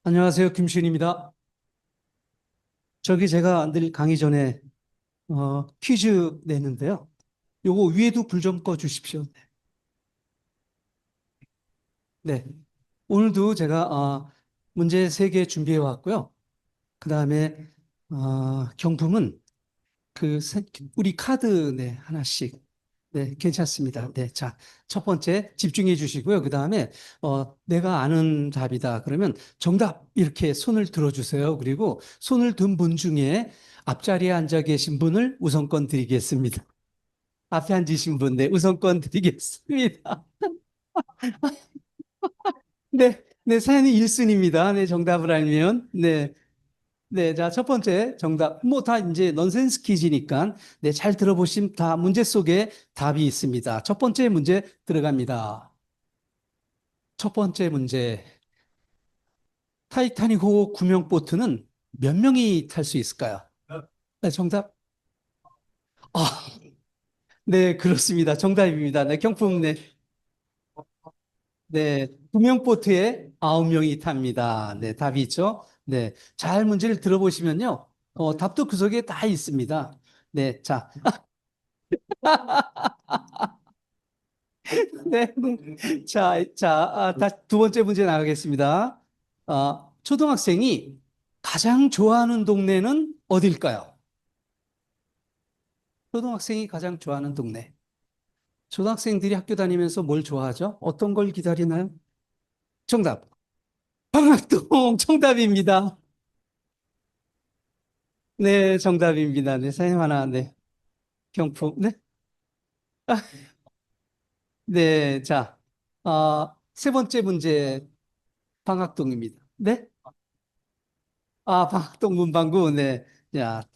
안녕하세요. 김신입니다. 제가 늘 강의 전에 퀴즈 내는데요. 요거 위에도 불 좀 꺼 주십시오. 네. 오늘도 제가 문제 3개 준비해 왔고요. 그다음에 경품은 우리 카드 네, 하나씩. 네, 괜찮습니다. 네. 자, 첫 번째 집중해 주시고요. 그다음에 내가 아는 답이다. 그러면 정답 이렇게 손을 들어 주세요. 그리고 손을 든 분 중에 앞자리에 앉아 계신 분을 우선권 드리겠습니다. 앞에 앉으신 분, 네, 우선권 드리겠습니다. 네, 네, 사연이 1순입니다. 네, 정답을 알면. 네, 네, 자, 첫 번째 정답. 뭐 다 이제 넌센스 퀴즈니까, 네, 잘 들어보시면 다 문제 속에 답이 있습니다. 첫 번째 문제 들어갑니다. 첫 번째 문제. 타이타닉호 구명보트는 몇 명이 탈 수 있을까요? 네, 정답. 아, 네, 그렇습니다. 정답입니다. 네, 경품, 네, 네, 구명보트에 9명이 탑니다. 네, 답이 있죠? 네, 잘 문제를 들어보시면요. 답도 그 속에 다 있습니다. 네, 자, 네, 네. 두 번째 문제 나가겠습니다. 초등학생이 가장 좋아하는 동네는 어딜까요? 초등학생이 가장 좋아하는 동네. 초등학생들이 학교 다니면서 뭘 좋아하죠? 어떤 걸 기다리나요? 정답. 방학동 정답입니다. 네, 정답입니다. 네, 사연 하나, 네. 경품. 네. 아, 네, 자, 세 번째 문제, 방학동입니다. 네? 방학동 문방구, 네.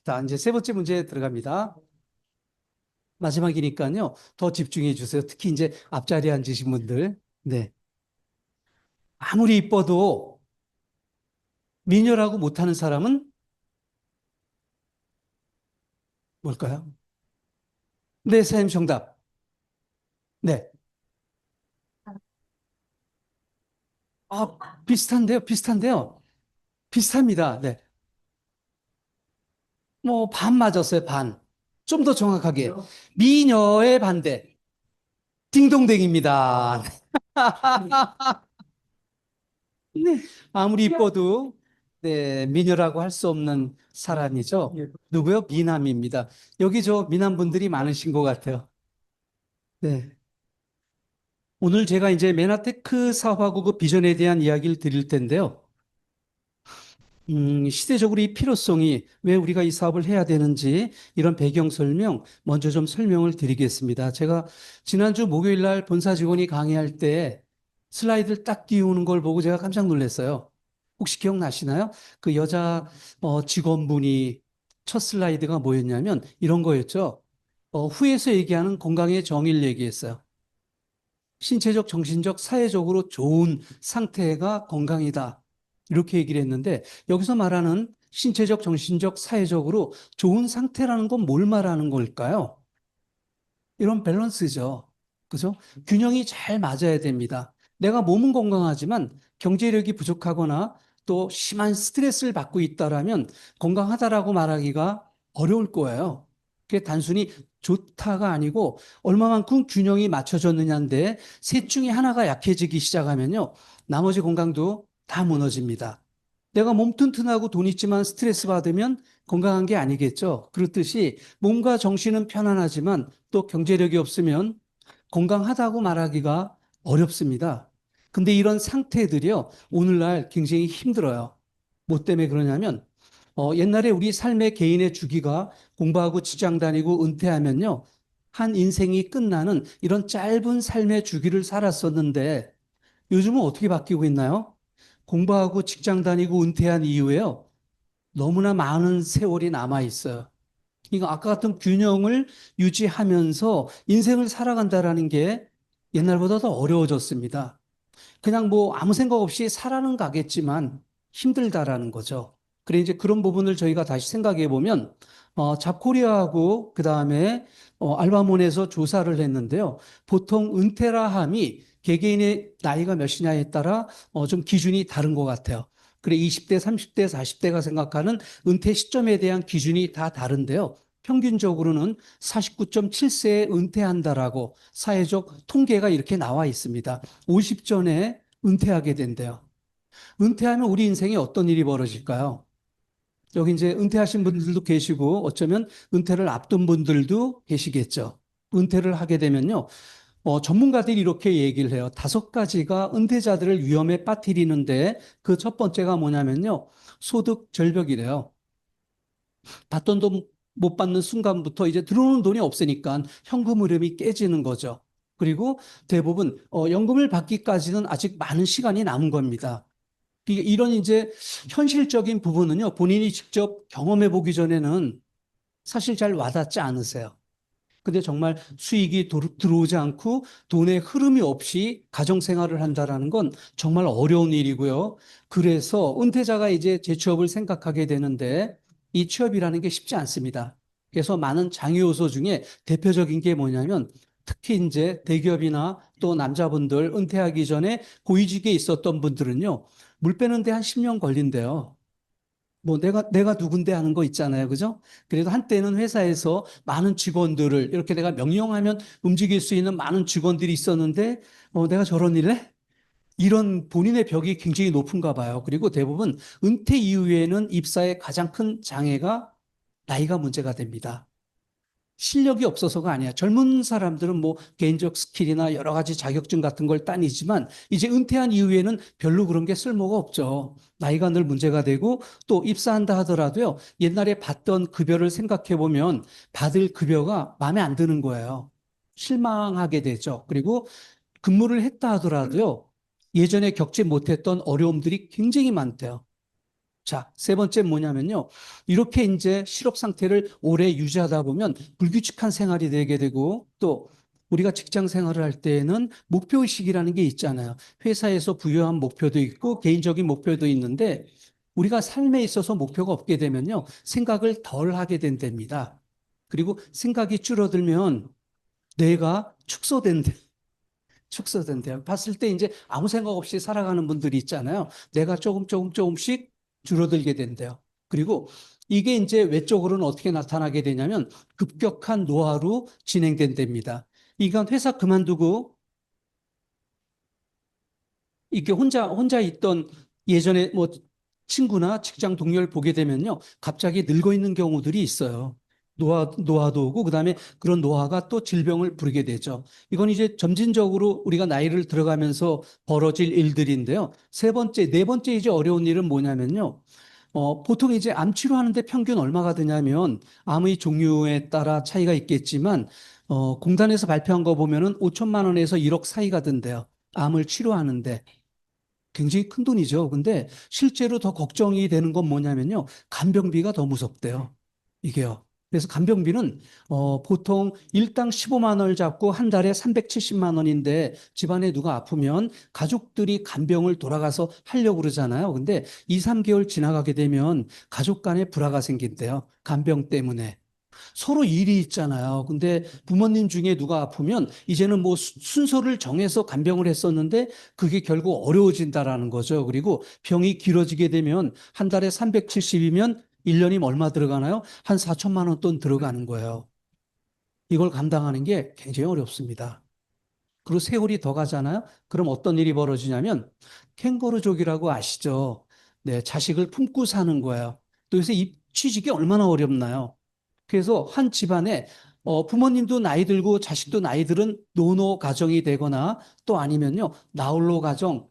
자, 이제 세 번째 문제 들어갑니다. 마지막이니까요. 더 집중해 주세요. 특히 이제 앞자리에 앉으신 분들. 네. 아무리 이뻐도 미녀라고 못하는 사람은 뭘까요? 네, 선생님 정답. 네. 비슷한데요, 비슷한데요. 비슷합니다. 네. 뭐, 반 맞았어요, 반. 좀 더 정확하게. 미녀의 반대. 딩동댕입니다. 네. 아무리 이뻐도, 네, 미녀라고 할 수 없는 사람이죠. 누구요? 미남입니다. 여기 미남 분들이 많으신 것 같아요. 네. 오늘 제가 이제 메나테크 사업하고 그 비전에 대한 이야기를 드릴 텐데요. 시대적으로 이 필요성이 왜 우리가 이 사업을 해야 되는지 이런 배경 설명 먼저 좀 설명을 드리겠습니다. 제가 지난주 목요일 날 본사 직원이 강의할 때 슬라이드를 딱 띄우는 걸 보고 제가 깜짝 놀랐어요. 혹시 기억나시나요? 그 여자 직원분이 첫 슬라이드가 뭐였냐면 이런 거였죠. 후에서 얘기하는 건강의 정의를 얘기했어요. 신체적, 정신적, 사회적으로 좋은 상태가 건강이다. 이렇게 얘기를 했는데 여기서 말하는 신체적, 정신적, 사회적으로 좋은 상태라는 건 뭘 말하는 걸까요? 이런 밸런스죠. 그죠? 균형이 잘 맞아야 됩니다. 내가 몸은 건강하지만 경제력이 부족하거나 또 심한 스트레스를 받고 있다라면 건강하다라고 말하기가 어려울 거예요. 그게 단순히 좋다가 아니고 얼마만큼 균형이 맞춰졌느냐인데 셋 중에 하나가 약해지기 시작하면요. 나머지 건강도 다 무너집니다. 내가 몸 튼튼하고 돈 있지만 스트레스 받으면 건강한 게 아니겠죠. 그렇듯이 몸과 정신은 편안하지만 또 경제력이 없으면 건강하다고 말하기가 어렵습니다. 근데 이런 상태들이요, 오늘날 굉장히 힘들어요. 뭐 때문에 그러냐면, 옛날에 우리 삶의 개인의 주기가 공부하고 직장 다니고 은퇴하면요, 한 인생이 끝나는 이런 짧은 삶의 주기를 살았었는데, 요즘은 어떻게 바뀌고 있나요? 공부하고 직장 다니고 은퇴한 이후에요, 너무나 많은 세월이 남아 있어요. 그러니까 아까 같은 균형을 유지하면서 인생을 살아간다라는 게 옛날보다 더 어려워졌습니다. 그냥 뭐 아무 생각 없이 살아는 가겠지만 힘들다라는 거죠. 그래 이제 그런 부분을 저희가 다시 생각해 보면 잡코리아하고 그다음에 알바몬에서 조사를 했는데요. 보통 은퇴라 함이 개개인의 나이가 몇이냐에 따라 좀 기준이 다른 것 같아요. 그래, 20대, 30대, 40대가 생각하는 은퇴 시점에 대한 기준이 다 다른데요. 평균적으로는 49.7세에 은퇴한다라고 사회적 통계가 이렇게 나와 있습니다. 50 전에 은퇴하게 된대요. 은퇴하면 우리 인생에 어떤 일이 벌어질까요? 여기 이제 은퇴하신 분들도 계시고 어쩌면 은퇴를 앞둔 분들도 계시겠죠. 은퇴를 하게 되면요. 전문가들이 이렇게 얘기를 해요. 5가지가 은퇴자들을 위험에 빠뜨리는데 그 첫 번째가 뭐냐면요. 소득 절벽이래요. 받던 돈 못 받는 순간부터 이제 들어오는 돈이 없으니까 현금 흐름이 깨지는 거죠. 그리고 대부분 연금을 받기까지는 아직 많은 시간이 남은 겁니다. 이런 이제 현실적인 부분은요, 본인이 직접 경험해 보기 전에는 사실 잘 와닿지 않으세요. 근데 정말 수익이 들어오지 않고 돈의 흐름이 없이 가정 생활을 한다라는 건 정말 어려운 일이고요. 그래서 은퇴자가 이제 재취업을 생각하게 되는데 이 취업이라는 게 쉽지 않습니다. 그래서 많은 장애 요소 중에 대표적인 게 뭐냐면 특히 이제 대기업이나 또 남자분들 은퇴하기 전에 고위직에 있었던 분들은요, 물 빼는데 한 10년 걸린대요. 뭐 내가 누군데 하는 거 있잖아요. 그죠? 그래도 한때는 회사에서 많은 직원들을 이렇게 내가 명령하면 움직일 수 있는 많은 직원들이 있었는데 내가 저런 일래? 이런 본인의 벽이 굉장히 높은가 봐요. 그리고 대부분 은퇴 이후에는 입사의 가장 큰 장애가 나이가 문제가 됩니다. 실력이 없어서가 아니야. 젊은 사람들은 뭐 개인적 스킬이나 여러 가지 자격증 같은 걸 따니지만 이제 은퇴한 이후에는 별로 그런 게 쓸모가 없죠. 나이가 늘 문제가 되고 또 입사한다 하더라도요. 옛날에 받던 급여를 생각해 보면 받을 급여가 마음에 안 드는 거예요. 실망하게 되죠. 그리고 근무를 했다 하더라도요. 예전에 겪지 못했던 어려움들이 굉장히 많대요. 자, 세 번째 뭐냐면요. 이렇게 이제 실업 상태를 오래 유지하다 보면 불규칙한 생활이 되게 되고 또 우리가 직장 생활을 할 때에는 목표의식이라는 게 있잖아요. 회사에서 부여한 목표도 있고 개인적인 목표도 있는데 우리가 삶에 있어서 목표가 없게 되면요. 생각을 덜 하게 된답니다. 그리고 생각이 줄어들면 뇌가 축소된대. 축소된대요. 봤을 때 이제 아무 생각 없이 살아가는 분들이 있잖아요. 내가 조금씩 줄어들게 된대요. 그리고 이게 이제 외적으로는 어떻게 나타나게 되냐면 급격한 노화로 진행된답니다. 이건 회사 그만두고 이게 혼자 있던 예전에 뭐 친구나 직장 동료를 보게 되면요. 갑자기 늙어 있는 경우들이 있어요. 노화도 오고, 그 다음에 그런 노화가 또 질병을 부르게 되죠. 이건 이제 점진적으로 우리가 나이를 들어가면서 벌어질 일들인데요. 네 번째 이제 어려운 일은 뭐냐면요. 보통 이제 암 치료하는데 평균 얼마가 드냐면, 암의 종류에 따라 차이가 있겠지만, 공단에서 발표한 거 보면은 5천만 원에서 1억 사이가 든대요. 암을 치료하는데. 굉장히 큰 돈이죠. 근데 실제로 더 걱정이 되는 건 뭐냐면요. 간병비가 더 무섭대요. 이게요. 그래서 간병비는 보통 일당 15만 원을 잡고 한 달에 370만 원인데 집안에 누가 아프면 가족들이 간병을 돌아가서 하려고 그러잖아요. 근데 2, 3개월 지나가게 되면 가족 간에 불화가 생긴대요. 간병 때문에. 서로 일이 있잖아요. 근데 부모님 중에 누가 아프면 이제는 뭐 순서를 정해서 간병을 했었는데 그게 결국 어려워진다라는 거죠. 그리고 병이 길어지게 되면 한 달에 370이면 1년이면 얼마 들어가나요? 한 4천만 원 돈 들어가는 거예요. 이걸 감당하는 게 굉장히 어렵습니다. 그리고 세월이 더 가잖아요. 그럼 어떤 일이 벌어지냐면 캥거루족이라고 아시죠? 네, 자식을 품고 사는 거예요. 또 요새 이 취직이 얼마나 어렵나요? 그래서 한 집안에 부모님도 나이 들고 자식도 나이 들은 노노 가정이 되거나 또 아니면요 나홀로 가정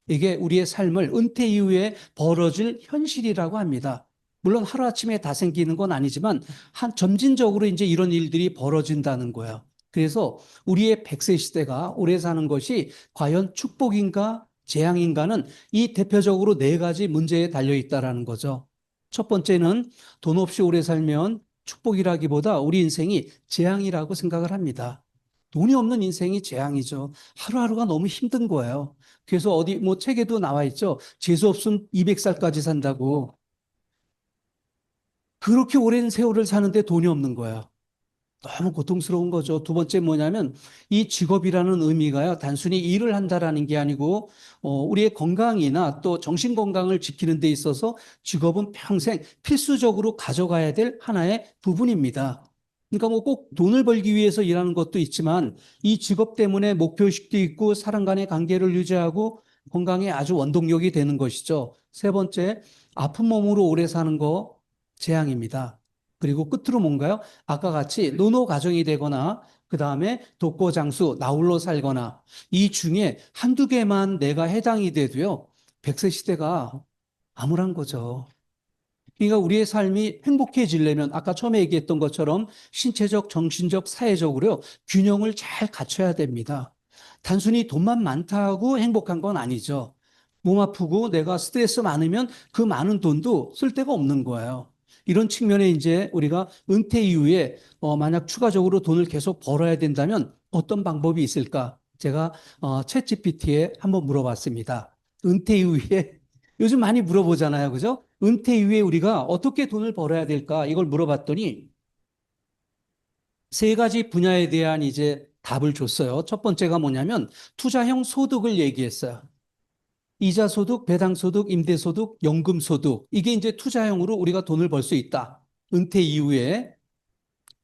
이게 우리의 삶을 은퇴 이후에 벌어질 현실이라고 합니다. 물론 하루아침에 다 생기는 건 아니지만 한 점진적으로 이제 이런 일들이 벌어진다는 거예요. 그래서 우리의 100세 시대가 오래 사는 것이 과연 축복인가 재앙인가는 이 대표적으로 네 가지 문제에 달려 있다라는 거죠. 첫 번째는 돈 없이 오래 살면 축복이라기보다 우리 인생이 재앙이라고 생각을 합니다. 돈이 없는 인생이 재앙이죠. 하루하루가 너무 힘든 거예요. 그래서 어디 뭐 책에도 나와 있죠. 재수 없음 200살까지 산다고. 그렇게 오랜 세월을 사는데 돈이 없는 거예요. 너무 고통스러운 거죠. 두 번째 뭐냐면 이 직업이라는 의미가요, 단순히 일을 한다라는 게 아니고, 우리의 건강이나 또 정신 건강을 지키는 데 있어서 직업은 평생 필수적으로 가져가야 될 하나의 부분입니다. 그러니까 뭐 꼭 돈을 벌기 위해서 일하는 것도 있지만 이 직업 때문에 목표의식도 있고 사람 간의 관계를 유지하고 건강에 아주 원동력이 되는 것이죠. 세 번째, 아픈 몸으로 오래 사는 거 재앙입니다. 그리고 끝으로 뭔가요? 아까 같이 노노 가정이 되거나 그 다음에 독거장수, 나홀로 살거나 이 중에 한두 개만 내가 해당이 돼도요. 100세 시대가 암울한 거죠. 그러니까 우리의 삶이 행복해지려면 아까 처음에 얘기했던 것처럼 신체적, 정신적, 사회적으로 균형을 잘 갖춰야 됩니다. 단순히 돈만 많다고 행복한 건 아니죠. 몸 아프고 내가 스트레스 많으면 그 많은 돈도 쓸 데가 없는 거예요. 이런 측면에 이제 우리가 은퇴 이후에 만약 추가적으로 돈을 계속 벌어야 된다면 어떤 방법이 있을까? 제가 챗 GPT에 한번 물어봤습니다. 은퇴 이후에 요즘 많이 물어보잖아요. 그죠? 은퇴 이후에 우리가 어떻게 돈을 벌어야 될까? 이걸 물어봤더니 세 가지 분야에 대한 이제 답을 줬어요. 첫 번째가 뭐냐면 투자형 소득을 얘기했어요. 이자 소득, 배당 소득, 임대 소득, 연금 소득. 이게 이제 투자형으로 우리가 돈을 벌 수 있다. 은퇴 이후에.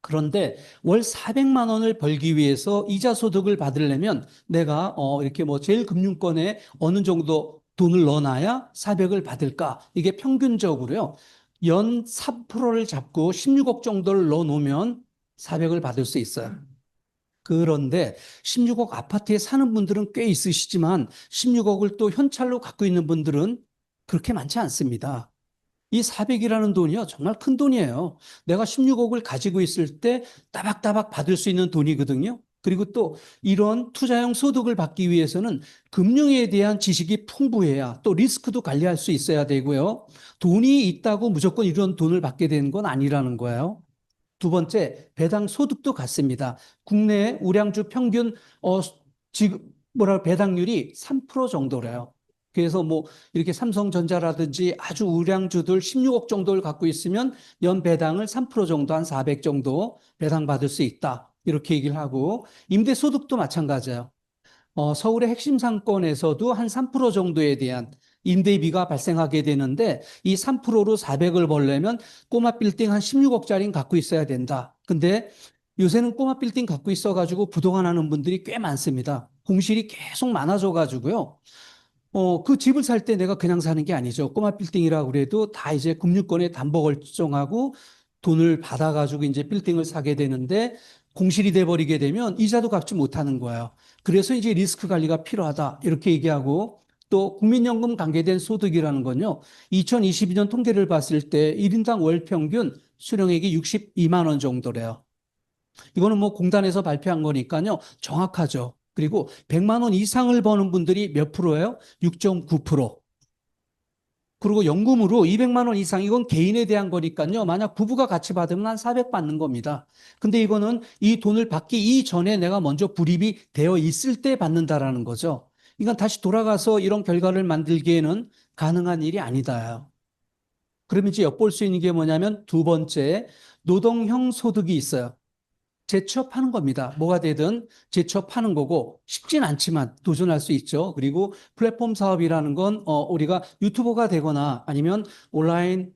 그런데 월 400만 원을 벌기 위해서 이자 소득을 받으려면 내가 이렇게 뭐 제일 금융권에 어느 정도 돈을 넣어놔야 400을 받을까? 이게 평균적으로요. 연 4%를 잡고 16억 정도를 넣어놓으면 400을 받을 수 있어요. 그런데 16억 아파트에 사는 분들은 꽤 있으시지만 16억을 또 현찰로 갖고 있는 분들은 그렇게 많지 않습니다. 이 400이라는 돈이요, 정말 큰 돈이에요. 내가 16억을 가지고 있을 때 따박따박 받을 수 있는 돈이거든요. 그리고 또 이런 투자형 소득을 받기 위해서는 금융에 대한 지식이 풍부해야 또 리스크도 관리할 수 있어야 되고요. 돈이 있다고 무조건 이런 돈을 받게 되는 건 아니라는 거예요. 두 번째, 배당 소득도 같습니다. 국내 우량주 평균 지금 배당률이 3% 정도래요. 그래서 뭐 이렇게 삼성전자라든지 아주 우량주들 16억 정도를 갖고 있으면 연 배당을 3% 정도 한 400 정도 배당받을 수 있다. 이렇게 얘기를 하고 임대 소득도 마찬가지예요. 서울의 핵심 상권에서도 한 3% 정도에 대한 임대비가 발생하게 되는데 이 3%로 400을 벌려면 꼬마 빌딩 한 16억짜리 갖고 있어야 된다. 근데 요새는 꼬마 빌딩 갖고 있어가지고 부동산 하는 분들이 꽤 많습니다. 공실이 계속 많아져가지고요. 그 집을 살 때 내가 그냥 사는 게 아니죠. 꼬마 빌딩이라고 그래도 다 이제 금융권에 담보 결정하고 돈을 받아가지고 이제 빌딩을 사게 되는데 공실이 돼버리게 되면 이자도 갚지 못하는 거예요. 그래서 이제 리스크 관리가 필요하다. 이렇게 얘기하고 또 국민연금 관계된 소득이라는 건요. 2022년 통계를 봤을 때 1인당 월 평균 수령액이 62만 원 정도래요. 이거는 뭐 공단에서 발표한 거니까요. 정확하죠. 그리고 100만 원 이상을 버는 분들이 몇 프로예요? 6.9%. 그리고 연금으로 200만 원 이상, 이건 개인에 대한 거니까요. 만약 부부가 같이 받으면 한 400 받는 겁니다. 근데 이거는 이 돈을 받기 이전에 내가 먼저 불입이 되어 있을 때 받는다라는 거죠. 이건 다시 돌아가서 이런 결과를 만들기에는 가능한 일이 아니다. 그러면 이제 엿볼 수 있는 게 뭐냐면 두 번째, 노동형 소득이 있어요. 재취업하는 겁니다. 뭐가 되든 재취업하는 거고 쉽진 않지만 도전할 수 있죠. 그리고 플랫폼 사업이라는 건 우리가 유튜버가 되거나 아니면 온라인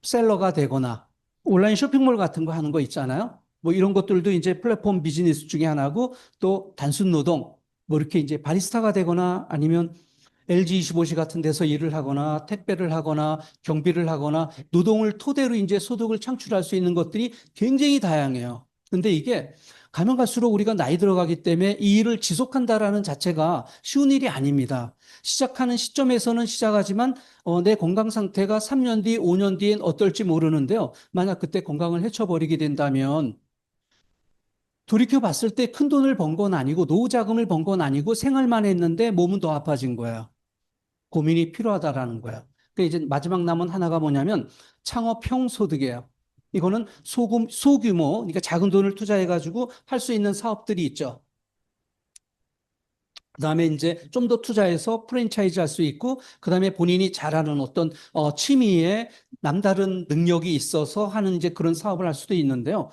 셀러가 되거나 온라인 쇼핑몰 같은 거 하는 거 있잖아요. 뭐 이런 것들도 이제 플랫폼 비즈니스 중에 하나고 또 단순 노동 뭐 이렇게 이제 바리스타가 되거나 아니면 LG25시 같은 데서 일을 하거나 택배를 하거나 경비를 하거나 노동을 토대로 이제 소득을 창출할 수 있는 것들이 굉장히 다양해요. 근데 이게 가면 갈수록 우리가 나이 들어가기 때문에 이 일을 지속한다라는 자체가 쉬운 일이 아닙니다. 시작하는 시점에서는 시작하지만 내 건강 상태가 3년 뒤, 5년 뒤엔 어떨지 모르는데요. 만약 그때 건강을 해쳐버리게 된다면 돌이켜 봤을 때 큰 돈을 번 건 아니고 노후 자금을 번 건 아니고 생활만 했는데 몸은 더 아파진 거예요. 고민이 필요하다라는 거예요. 그 이제 마지막 남은 하나가 뭐냐면 창업형 소득이에요. 이거는 소규모, 그러니까 작은 돈을 투자해가지고 할 수 있는 사업들이 있죠. 그다음에 이제 좀 더 투자해서 프랜차이즈 할 수 있고, 그다음에 본인이 잘하는 어떤 취미에 남다른 능력이 있어서 하는 이제 그런 사업을 할 수도 있는데요.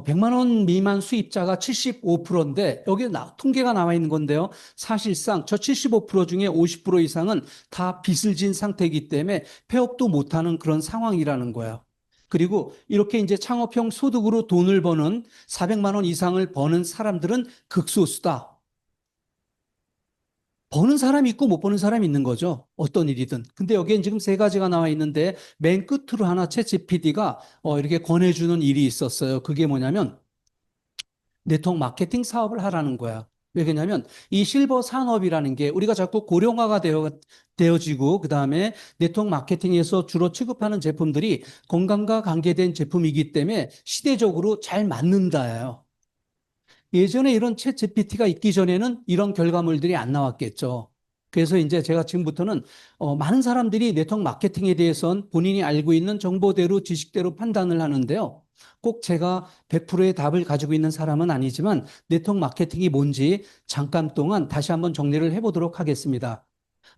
100만 원 미만 수입자가 75%인데 여기 통계가 나와 있는 건데요. 사실상 저 75% 중에 50% 이상은 다 빚을 진 상태이기 때문에 폐업도 못하는 그런 상황이라는 거예요. 그리고 이렇게 이제 창업형 소득으로 돈을 버는 400만 원 이상을 버는 사람들은 극소수다. 버는 사람이 있고 못 버는 사람이 있는 거죠. 어떤 일이든. 근데 여기엔 지금 세 가지가 나와 있는데 맨 끝으로 하나 챗GPT가 이렇게 권해주는 일이 있었어요. 그게 뭐냐면 네트워크 마케팅 사업을 하라는 거야. 왜 그러냐면 이 실버 산업이라는 게 우리가 자꾸 고령화가 되어지고 그다음에 네트워크 마케팅에서 주로 취급하는 제품들이 건강과 관계된 제품이기 때문에 시대적으로 잘 맞는다예요. 예전에 이런 챗 GPT가 있기 전에는 이런 결과물들이 안 나왔겠죠. 그래서 이제 제가 지금부터는 많은 사람들이 네트워크 마케팅에 대해서는 본인이 알고 있는 정보대로 지식대로 판단을 하는데요. 꼭 제가 100%의 답을 가지고 있는 사람은 아니지만 네트워크 마케팅이 뭔지 잠깐 동안 다시 한번 정리를 해보도록 하겠습니다.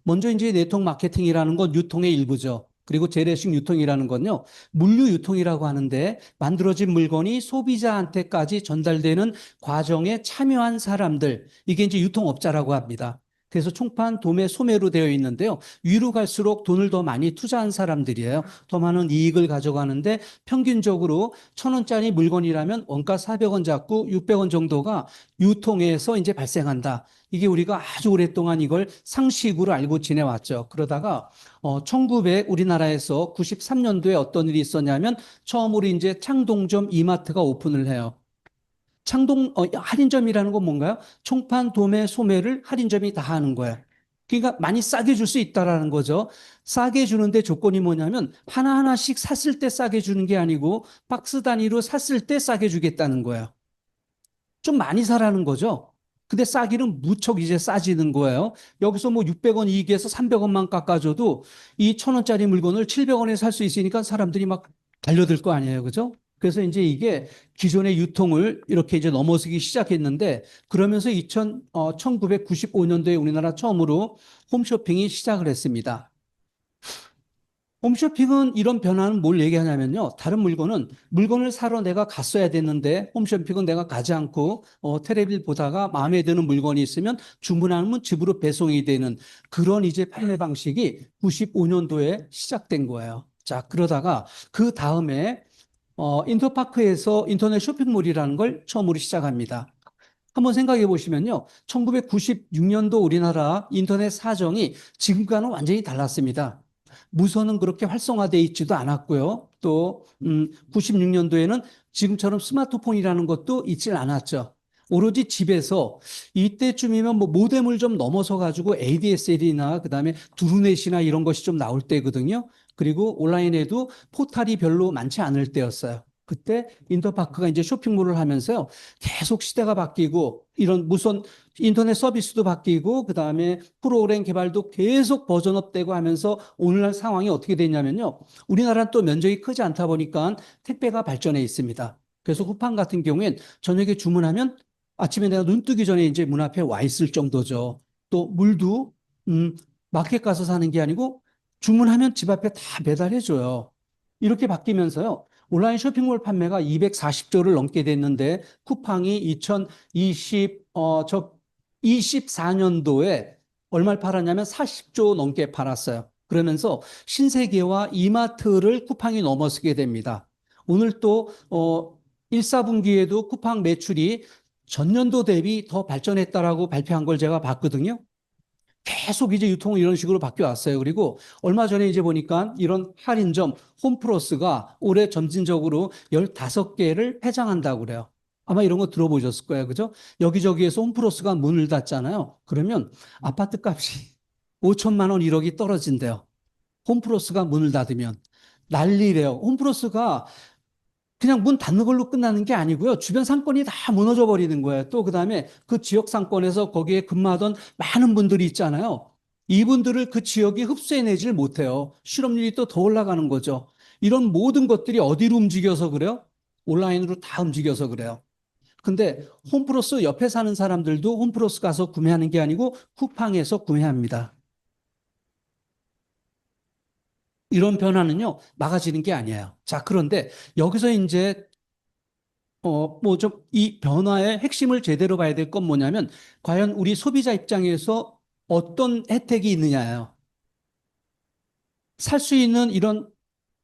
먼저 이제 네트워크 마케팅이라는 건 유통의 일부죠. 그리고 재래식 유통이라는 건요, 물류 유통이라고 하는데 만들어진 물건이 소비자한테까지 전달되는 과정에 참여한 사람들, 이게 이제 유통업자라고 합니다. 그래서 총판, 도매, 소매로 되어 있는데요. 위로 갈수록 돈을 더 많이 투자한 사람들이에요. 더 많은 이익을 가져가는데 평균적으로 1,000원짜리 물건이라면 원가 400원 잡고 600원 정도가 유통에서 이제 발생한다. 이게 우리가 아주 오랫동안 이걸 상식으로 알고 지내왔죠. 그러다가 1900 우리나라에서 93년도에 어떤 일이 있었냐면 처음으로 이제 창동점 이마트가 오픈을 해요. 할인점이라는 건 뭔가요? 총판, 도매, 소매를 할인점이 다 하는 거예요. 그러니까 많이 싸게 줄 수 있다라는 거죠. 싸게 주는데 조건이 뭐냐면 하나하나씩 샀을 때 싸게 주는 게 아니고 박스 단위로 샀을 때 싸게 주겠다는 거예요. 좀 많이 사라는 거죠. 근데 싸기는 무척 이제 싸지는 거예요. 여기서 뭐 600원 이익에서 300원만 깎아줘도 이 1,000원짜리 물건을 700원에 살 수 있으니까 사람들이 막 달려들 거 아니에요. 그죠? 그래서 이제 이게 기존의 유통을 이렇게 이제 넘어서기 시작했는데 그러면서 1995년도에 우리나라 처음으로 홈쇼핑이 시작을 했습니다. 홈쇼핑은 이런 변화는 뭘 얘기하냐면요. 다른 물건을 사러 내가 갔어야 됐는데 홈쇼핑은 내가 가지 않고 테레비를 보다가 마음에 드는 물건이 있으면 주문하면 집으로 배송이 되는 그런 이제 판매 방식이 95년도에 시작된 거예요. 자, 그러다가 그 다음에 인터파크에서 인터넷 쇼핑몰이라는 걸 처음으로 시작합니다. 한번 생각해 보시면요. 1996년도 우리나라 인터넷 사정이 지금과는 완전히 달랐습니다. 무선은 그렇게 활성화되어 있지도 않았고요. 또 96년도에는 지금처럼 스마트폰이라는 것도 있질 않았죠. 오로지 집에서 이때쯤이면 뭐 모뎀을 좀 넘어서 가지고 ADSL이나 그다음에 두루넷이나 이런 것이 좀 나올 때거든요. 그리고 온라인에도 포탈이 별로 많지 않을 때였어요. 그때 인터파크가 이제 쇼핑몰을 하면서요. 계속 시대가 바뀌고 이런 무선 인터넷 서비스도 바뀌고 그다음에 프로그램 개발도 계속 버전업되고 하면서 오늘날 상황이 어떻게 됐냐면요. 우리나라는 또 면적이 크지 않다 보니까 택배가 발전해 있습니다. 그래서 쿠팡 같은 경우엔 저녁에 주문하면 아침에 내가 눈 뜨기 전에 이제 문 앞에 와 있을 정도죠. 또 물도 마켓 가서 사는 게 아니고 주문하면 집 앞에 다 배달해 줘요. 이렇게 바뀌면서요. 온라인 쇼핑몰 판매가 240조를 넘게 됐는데 쿠팡이 24년도에 얼마를 팔았냐면 40조 넘게 팔았어요. 그러면서 신세계와 이마트를 쿠팡이 넘어서게 됩니다. 오늘 또 1, 4분기에도 쿠팡 매출이 전년도 대비 더 발전했다라고 발표한 걸 제가 봤거든요. 계속 이제 유통은 이런 식으로 바뀌어 왔어요. 그리고 얼마 전에 이제 보니까 이런 할인점 홈플러스가 올해 점진적으로 15개를 폐장한다고 그래요. 아마 이런 거 들어보셨을 거예요. 그죠? 여기저기에서 홈플러스가 문을 닫잖아요. 그러면 아파트 값이 5천만 원, 1억이 떨어진대요. 홈플러스가 문을 닫으면. 난리래요. 홈플러스가 그냥 문 닫는 걸로 끝나는 게 아니고요. 주변 상권이 다 무너져 버리는 거예요. 또 그다음에 그 지역 상권에서 거기에 근무하던 많은 분들이 있잖아요. 이분들을 그 지역이 흡수해내질 못해요. 실업률이 또 더 올라가는 거죠. 이런 모든 것들이 어디로 움직여서 그래요? 온라인으로 다 움직여서 그래요. 근데 홈플러스 옆에 사는 사람들도 홈플러스 가서 구매하는 게 아니고 쿠팡에서 구매합니다. 이런 변화는요, 막아지는 게 아니에요. 자, 그런데 여기서 이제 뭐 좀 이 변화의 핵심을 제대로 봐야 될 건 뭐냐면, 과연 우리 소비자 입장에서 어떤 혜택이 있느냐예요. 살 수 있는 이런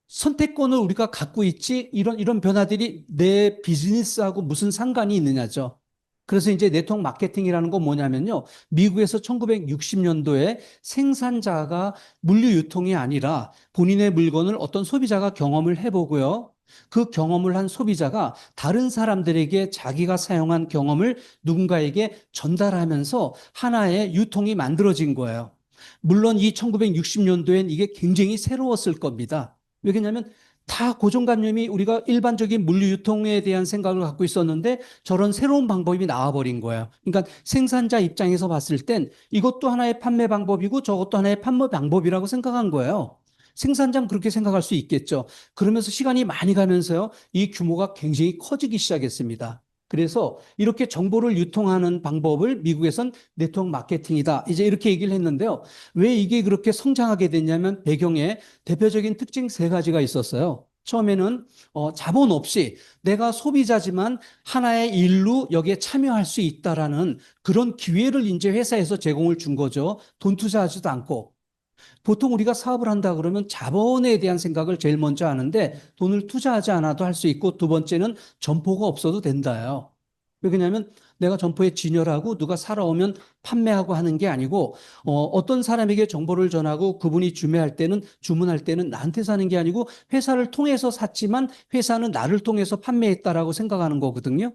선택권을 우리가 갖고 있지, 이런 변화들이 내 비즈니스하고 무슨 상관이 있느냐죠. 그래서 이제 네트워크 마케팅이라는 건 뭐냐면요. 미국에서 1960년도에 생산자가 물류 유통이 아니라 본인의 물건을 어떤 소비자가 경험을 해보고요. 그 경험을 한 소비자가 다른 사람들에게 자기가 사용한 경험을 누군가에게 전달하면서 하나의 유통이 만들어진 거예요. 물론 이 1960년도엔 이게 굉장히 새로웠을 겁니다. 왜냐하면 다 고정관념이 우리가 일반적인 물류 유통에 대한 생각을 갖고 있었는데 저런 새로운 방법이 나와버린 거예요. 그러니까 생산자 입장에서 봤을 땐 이것도 하나의 판매 방법이고 저것도 하나의 판매 방법이라고 생각한 거예요. 생산자는 그렇게 생각할 수 있겠죠. 그러면서 시간이 많이 가면서요, 이 규모가 굉장히 커지기 시작했습니다. 그래서 이렇게 정보를 유통하는 방법을 미국에선 네트워크 마케팅이다. 이제 이렇게 얘기를 했는데요. 왜 이게 그렇게 성장하게 됐냐면 배경에 대표적인 특징 세 가지가 있었어요. 처음에는 자본 없이 내가 소비자지만 하나의 일로 여기에 참여할 수 있다라는 그런 기회를 이제 회사에서 제공을 준 거죠. 돈 투자하지도 않고. 보통 우리가 사업을 한다 그러면 자본에 대한 생각을 제일 먼저 하는데 돈을 투자하지 않아도 할 수 있고 두 번째는 점포가 없어도 된다요. 왜냐하면 내가 점포에 진열하고 누가 사러 오면 판매하고 하는 게 아니고 어떤 사람에게 정보를 전하고 그분이 주문할 때는 나한테 사는 게 아니고 회사를 통해서 샀지만 회사는 나를 통해서 판매했다라고 생각하는 거거든요.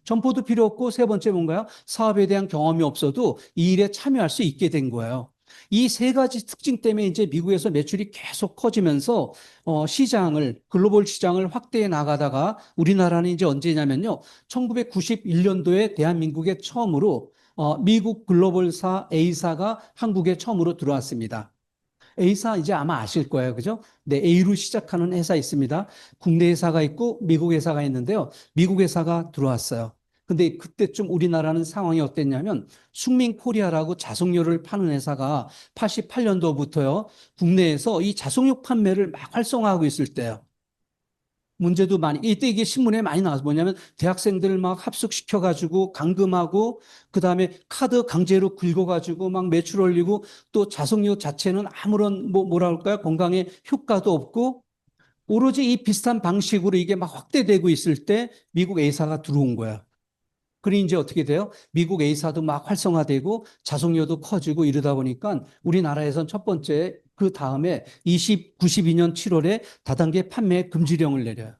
점포도 필요 없고 세 번째 뭔가요? 사업에 대한 경험이 없어도 이 일에 참여할 수 있게 된 거예요. 이 세 가지 특징 때문에 이제 미국에서 매출이 계속 커지면서 글로벌 시장을 확대해 나가다가 우리나라는 이제 언제냐면요. 1991년도에 대한민국에 처음으로 미국 글로벌사 A사가 한국에 처음으로 들어왔습니다. A사 이제 아마 아실 거예요. 그죠? 네, A로 시작하는 회사 있습니다. 국내 회사가 있고 미국 회사가 있는데요. 미국 회사가 들어왔어요. 근데 그때쯤 우리나라는 상황이 어땠냐면 숙민 코리아라고 자석료를 파는 회사가 88년도부터요. 국내에서 이 자석료 판매를 막 활성화하고 있을 때요. 문제도 많이, 이때 이게 신문에 많이 나와서 뭐냐면 대학생들 막 합숙시켜가지고 감금하고 그다음에 카드 강제로 긁어가지고 막 매출 올리고 또 자석료 자체는 아무런 뭐라 할까요? 건강에 효과도 없고 오로지 이 비슷한 방식으로 이게 막 확대되고 있을 때 미국 A사가 들어온 거야. 그리 이제 어떻게 돼요? 미국 A사도 막 활성화되고 자석료도 커지고 이러다 보니까 우리나라에선 첫 번째 그 다음에 92년 7월에 다단계 판매 금지령을 내려요.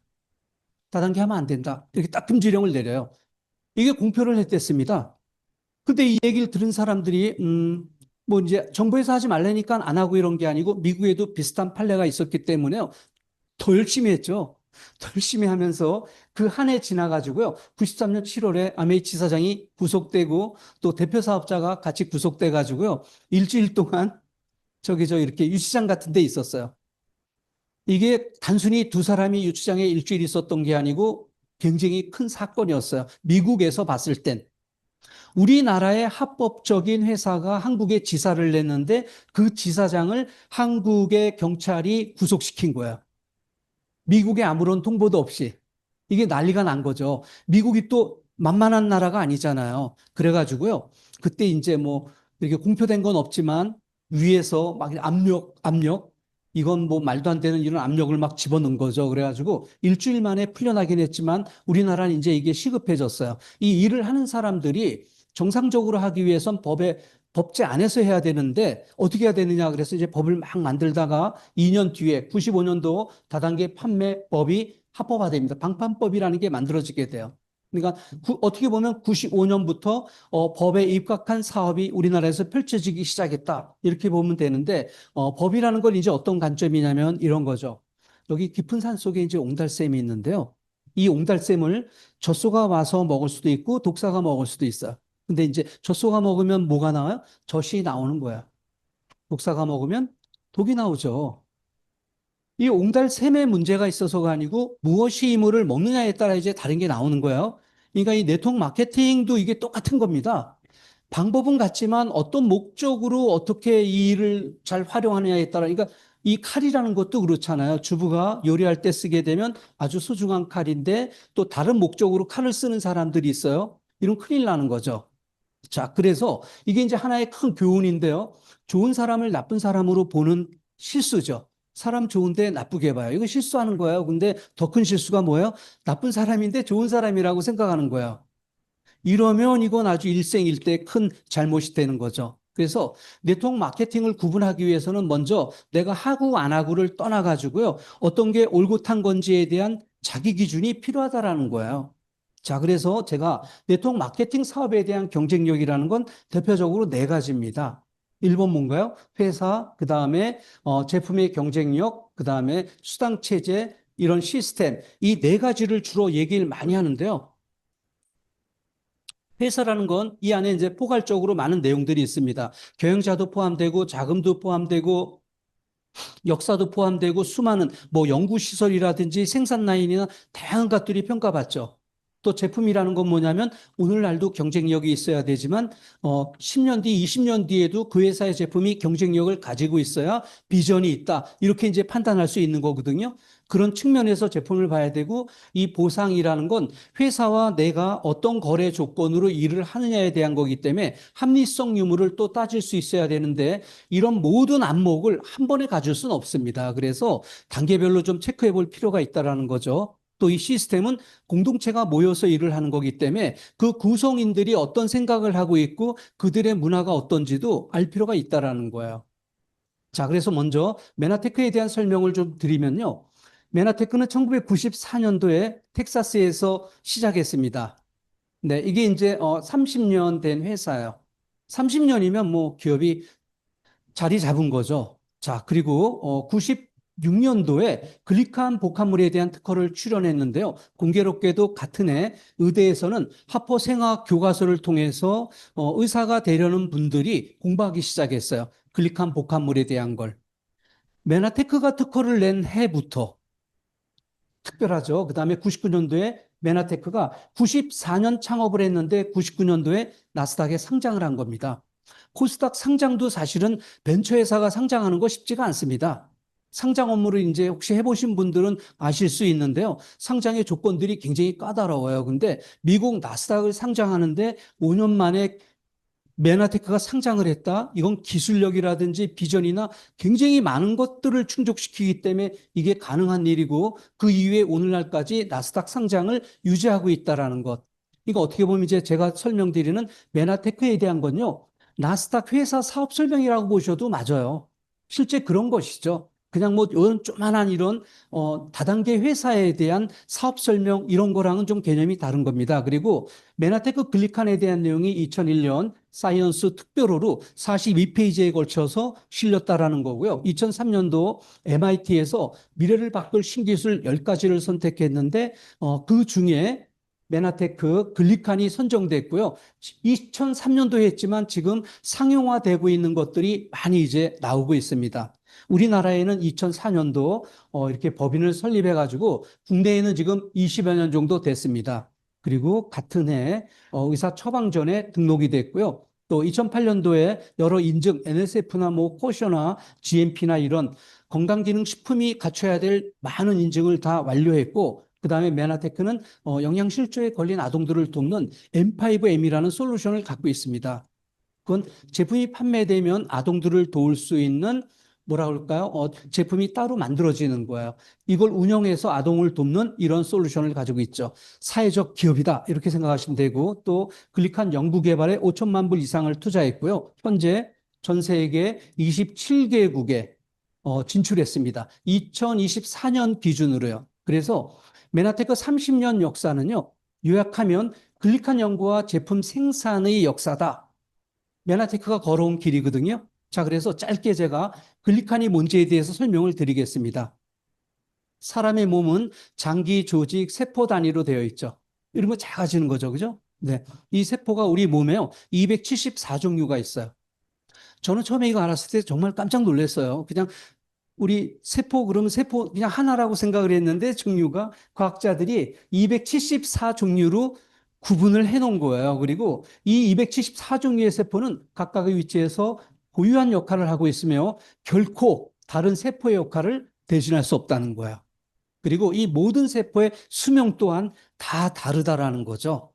다단계 하면 안 된다. 이렇게 딱 금지령을 내려요. 이게 공표를 했댔습니다. 근데 이 얘기를 들은 사람들이, 뭐 이제 정부에서 하지 말라니까 안 하고 이런 게 아니고 미국에도 비슷한 판례가 있었기 때문에요. 더 열심히 했죠. 더 열심히 하면서 그 한 해 지나가지고요. 93년 7월에 아메이 지사장이 구속되고 또 대표 사업자가 같이 구속돼 가지고요. 일주일 동안 이렇게 유치장 같은 데 있었어요. 이게 단순히 두 사람이 유치장에 일주일 있었던 게 아니고 굉장히 큰 사건이었어요. 미국에서 봤을 땐. 우리나라의 합법적인 회사가 한국에 지사를 냈는데 그 지사장을 한국의 경찰이 구속시킨 거예요. 미국에 아무런 통보도 없이. 이게 난리가 난 거죠. 미국이 또 만만한 나라가 아니잖아요. 그래가지고요. 그때 이제 뭐 이렇게 공표된 건 없지만 위에서 막 압력, 이건 뭐 말도 안 되는 이런 압력을 막 집어넣은 거죠. 그래가지고 일주일 만에 풀려나긴 했지만 우리나라는 이제 이게 시급해졌어요. 이 일을 하는 사람들이 정상적으로 하기 위해선 법제 안에서 해야 되는데 어떻게 해야 되느냐 그래서 이제 법을 막 만들다가 2년 뒤에 95년도 다단계 판매법이 합법화됩니다. 방판법이라는 게 만들어지게 돼요. 그러니까 어떻게 보면 95년부터 법에 입각한 사업이 우리나라에서 펼쳐지기 시작했다. 이렇게 보면 되는데 법이라는 건 이제 어떤 관점이냐면 이런 거죠. 여기 깊은 산 속에 이제 옹달샘이 있는데요. 이 옹달샘을 젖소가 와서 먹을 수도 있고 독사가 먹을 수도 있어요. 근데 이제 젖소가 먹으면 뭐가 나와요? 젖이 나오는 거야. 독사가 먹으면 독이 나오죠. 이 옹달샘에 문제가 있어서가 아니고 무엇이 이물을 먹느냐에 따라 이제 다른 게 나오는 거예요. 그러니까 이 네트워크 마케팅도 이게 똑같은 겁니다. 방법은 같지만 어떤 목적으로 어떻게 이 일을 잘 활용하느냐에 따라, 그러니까 이 칼이라는 것도 그렇잖아요. 주부가 요리할 때 쓰게 되면 아주 소중한 칼인데 또 다른 목적으로 칼을 쓰는 사람들이 있어요. 이런 큰일 나는 거죠. 자, 그래서 이게 이제 하나의 큰 교훈인데요. 좋은 사람을 나쁜 사람으로 보는 실수죠. 사람 좋은데 나쁘게 봐요. 이거 실수하는 거예요. 근데 더 큰 실수가 뭐예요? 나쁜 사람인데 좋은 사람이라고 생각하는 거예요. 이러면 이건 아주 일생일대 큰 잘못이 되는 거죠. 그래서 네트워크 마케팅을 구분하기 위해서는 먼저 내가 하고 안 하고를 떠나가지고요. 어떤 게 옳고 탄 건지에 대한 자기 기준이 필요하다라는 거예요. 자, 그래서 제가 네트워크 마케팅 사업에 대한 경쟁력이라는 건 대표적으로 네 가지입니다. 1번 뭔가요? 회사, 그 다음에 제품의 경쟁력, 그 다음에 수당 체제, 이런 시스템, 이 네 가지를 주로 얘기를 많이 하는데요. 회사라는 건 이 안에 이제 포괄적으로 많은 내용들이 있습니다. 경영자도 포함되고 자금도 포함되고 역사도 포함되고 수많은 뭐 연구시설이라든지 생산 라인이나 다양한 것들이 평가받죠. 또 제품이라는 건 뭐냐면 오늘날도 경쟁력이 있어야 되지만 10년 뒤, 20년 뒤에도 그 회사의 제품이 경쟁력을 가지고 있어야 비전이 있다. 이렇게 이제 판단할 수 있는 거거든요. 그런 측면에서 제품을 봐야 되고 이 보상이라는 건 회사와 내가 어떤 거래 조건으로 일을 하느냐에 대한 거기 때문에 합리성 유무를 또 따질 수 있어야 되는데 이런 모든 안목을 한 번에 가질 수는 없습니다. 그래서 단계별로 좀 체크해 볼 필요가 있다라는 거죠. 또 이 시스템은 공동체가 모여서 일을 하는 거기 때문에 그 구성인들이 어떤 생각을 하고 있고 그들의 문화가 어떤지도 알 필요가 있다라는 거예요. 자, 그래서 먼저 메나테크에 대한 설명을 좀 드리면요. 메나테크는 1994년도에 텍사스에서 시작했습니다. 네, 이게 이제 30년 된 회사예요. 30년이면 뭐 기업이 자리 잡은 거죠. 자, 그리고 96년도에 글리칸 복합물에 대한 특허를 출연했는데요. 공교롭게도 같은 해 의대에서는 하퍼 생화 교과서를 통해서 의사가 되려는 분들이 공부하기 시작했어요. 글리칸 복합물에 대한 걸. 메나테크가 특허를 낸 해부터 특별하죠. 그 다음에 99년도에 메나테크가 94년 창업을 했는데 99년도에 나스닥에 상장을 한 겁니다. 코스닥 상장도 사실은 벤처회사가 상장하는 거 쉽지가 않습니다. 상장 업무를 이제 혹시 해보신 분들은 아실 수 있는데요. 상장의 조건들이 굉장히 까다로워요. 근데 미국 나스닥을 상장하는데 5년 만에 메나테크가 상장을 했다. 이건 기술력이라든지 비전이나 굉장히 많은 것들을 충족시키기 때문에 이게 가능한 일이고 그 이후에 오늘날까지 나스닥 상장을 유지하고 있다라는 것. 이거 어떻게 보면 이제 제가 설명드리는 메나테크에 대한 건요. 나스닥 회사 사업 설명이라고 보셔도 맞아요. 실제 그런 것이죠. 그냥 뭐 이런 조만한 이런 다단계 회사에 대한 사업 설명 이런 거랑은 좀 개념이 다른 겁니다. 그리고 메나테크 글리칸에 대한 내용이 2001년 사이언스 특별호로 42페이지에 걸쳐서 실렸다라는 거고요. 2003년도 MIT에서 미래를 바꿀 신기술 10가지를 선택했는데 그 중에 메나테크 글리칸이 선정됐고요. 2003년도에 했지만 지금 상용화되고 있는 것들이 많이 이제 나오고 있습니다. 우리나라에는 2004년도 이렇게 법인을 설립해가지고 국내에는 지금 20여 년 정도 됐습니다. 그리고 같은 해 의사 처방전에 등록이 됐고요. 또 2008년도에 여러 인증 NSF나 뭐 코셔나 GMP나 이런 건강기능식품이 갖춰야 될 많은 인증을 다 완료했고 그다음에 메나테크는 영양실조에 걸린 아동들을 돕는 M5M이라는 솔루션을 갖고 있습니다. 그건 제품이 판매되면 아동들을 도울 수 있는 뭐라 그럴까요? 제품이 따로 만들어지는 거예요. 이걸 운영해서 아동을 돕는 이런 솔루션을 가지고 있죠. 사회적 기업이다. 이렇게 생각하시면 되고 또 글리칸 연구 개발에 5천만 불 이상을 투자했고요. 현재 전 세계 27개국에 진출했습니다. 2024년 기준으로요. 그래서 메나테크 30년 역사는요. 요약하면 글리칸 연구와 제품 생산의 역사다. 메나테크가 걸어온 길이거든요. 자, 그래서 짧게 제가 글리칸이 뭔지에 대해서 설명을 드리겠습니다. 사람의 몸은 장기, 조직, 세포 단위로 되어 있죠. 이런 거 작아지는 거죠. 그죠? 네. 이 세포가 우리 몸에요. 274종류가 있어요. 저는 처음에 이거 알았을 때 정말 깜짝 놀랐어요. 그냥 우리 세포, 그러면 세포 그냥 하나라고 생각을 했는데 종류가 과학자들이 274종류로 구분을 해 놓은 거예요. 그리고 이 274종류의 세포는 각각의 위치에서 고유한 역할을 하고 있으며 결코 다른 세포의 역할을 대신할 수 없다는 거예요. 그리고 이 모든 세포의 수명 또한 다 다르다라는 거죠.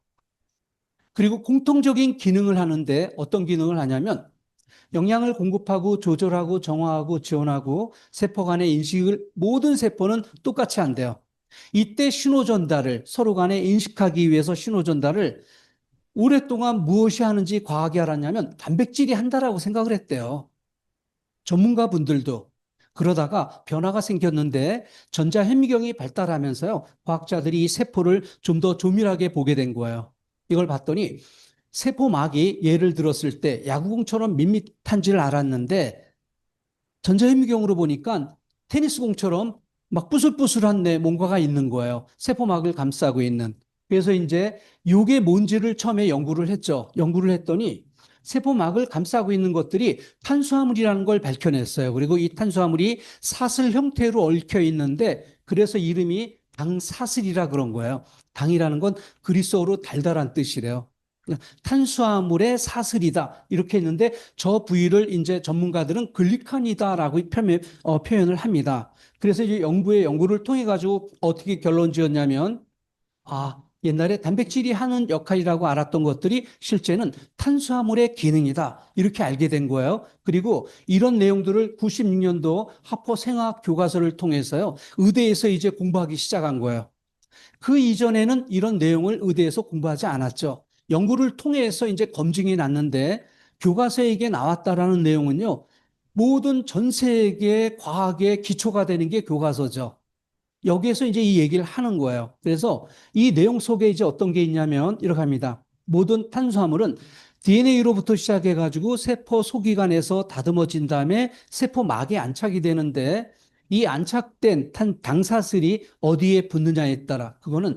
그리고 공통적인 기능을 하는데 어떤 기능을 하냐면 영양을 공급하고 조절하고 정화하고 지원하고 세포 간의 인식을 모든 세포는 똑같이 한대요. 이때 신호 전달을 서로 간에 인식하기 위해서 신호 전달을 오랫동안 무엇이 하는지 과학이 알았냐면 단백질이 한다라고 생각을 했대요. 전문가 분들도. 그러다가 변화가 생겼는데 전자현미경이 발달하면서요. 과학자들이 이 세포를 좀 더 조밀하게 보게 된 거예요. 이걸 봤더니 세포막이 예를 들었을 때 야구공처럼 밋밋한지를 알았는데 전자현미경으로 보니까 테니스공처럼 막 부슬부슬한 내 뭔가가 있는 거예요. 세포막을 감싸고 있는. 그래서 이제 이게 뭔지를 처음에 연구를 했죠. 연구를 했더니 세포막을 감싸고 있는 것들이 탄수화물이라는 걸 밝혀냈어요. 그리고 이 탄수화물이 사슬 형태로 얽혀 있는데 그래서 이름이 당사슬이라 그런 거예요. 당이라는 건 그리스어로 달달한 뜻이래요. 탄수화물의 사슬이다 이렇게 했는데 저 부위를 이제 전문가들은 글리칸이다라고 표현을 합니다. 그래서 이제 연구를 통해 가지고 어떻게 결론 지었냐면 옛날에 단백질이 하는 역할이라고 알았던 것들이 실제는 탄수화물의 기능이다 이렇게 알게 된 거예요. 그리고 이런 내용들을 96년도 하퍼 생화학 교과서를 통해서요 의대에서 이제 공부하기 시작한 거예요. 그 이전에는 이런 내용을 의대에서 공부하지 않았죠. 연구를 통해서 이제 검증이 났는데 교과서에 이게 나왔다라는 내용은요. 모든 전 세계 과학의 기초가 되는 게 교과서죠. 여기에서 이제 이 얘기를 하는 거예요. 그래서 이 내용 속에 이제 어떤 게 있냐면 이렇게 합니다. 모든 탄수화물은 DNA로부터 시작해가지고 세포 소기관에서 다듬어진 다음에 세포막에 안착이 되는데 이 안착된 당사슬이 어디에 붙느냐에 따라 그거는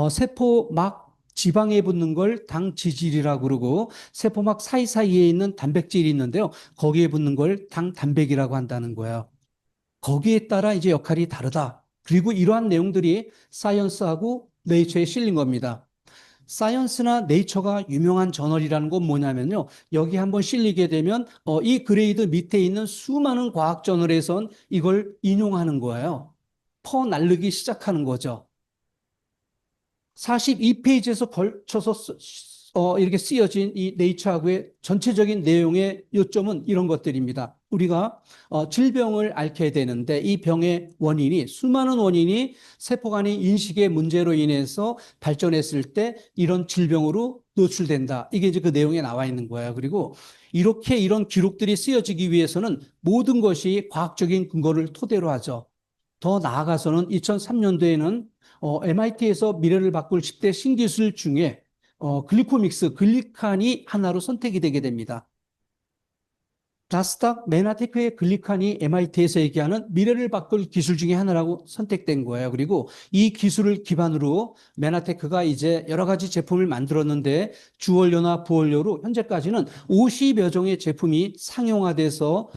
세포막 지방에 붙는 걸 당지질이라고 그러고 세포막 사이사이에 있는 단백질이 있는데요. 거기에 붙는 걸 당단백이라고 한다는 거예요. 거기에 따라 이제 역할이 다르다. 그리고 이러한 내용들이 사이언스하고 네이처에 실린 겁니다. 사이언스나 네이처가 유명한 저널이라는 건 뭐냐면요. 여기 한번 실리게 되면 이 그레이드 밑에 있는 수많은 과학 저널에선 이걸 인용하는 거예요. 퍼날르기 시작하는 거죠. 42페이지에서 걸쳐서 이렇게 쓰여진 이 네이처하고의 전체적인 내용의 요점은 이런 것들입니다. 우리가 질병을 앓게 되는데 이 병의 원인이 수많은 원인이 세포 간의 인식의 문제로 인해서 발전했을 때 이런 질병으로 노출된다. 이게 이제 그 내용에 나와 있는 거예요. 그리고 이렇게 이런 기록들이 쓰여지기 위해서는 모든 것이 과학적인 근거를 토대로 하죠. 더 나아가서는 2003년도에는 MIT에서 미래를 바꿀 10대 신기술 중에 글리코믹스, 글리칸이 하나로 선택이 되게 됩니다. 나스닥 메나테크의 글리칸이 MIT에서 얘기하는 미래를 바꿀 기술 중에 하나라고 선택된 거예요. 그리고 이 기술을 기반으로 메나테크가 이제 여러 가지 제품을 만들었는데 주원료나 부원료로 현재까지는 50여 종의 제품이 상용화돼서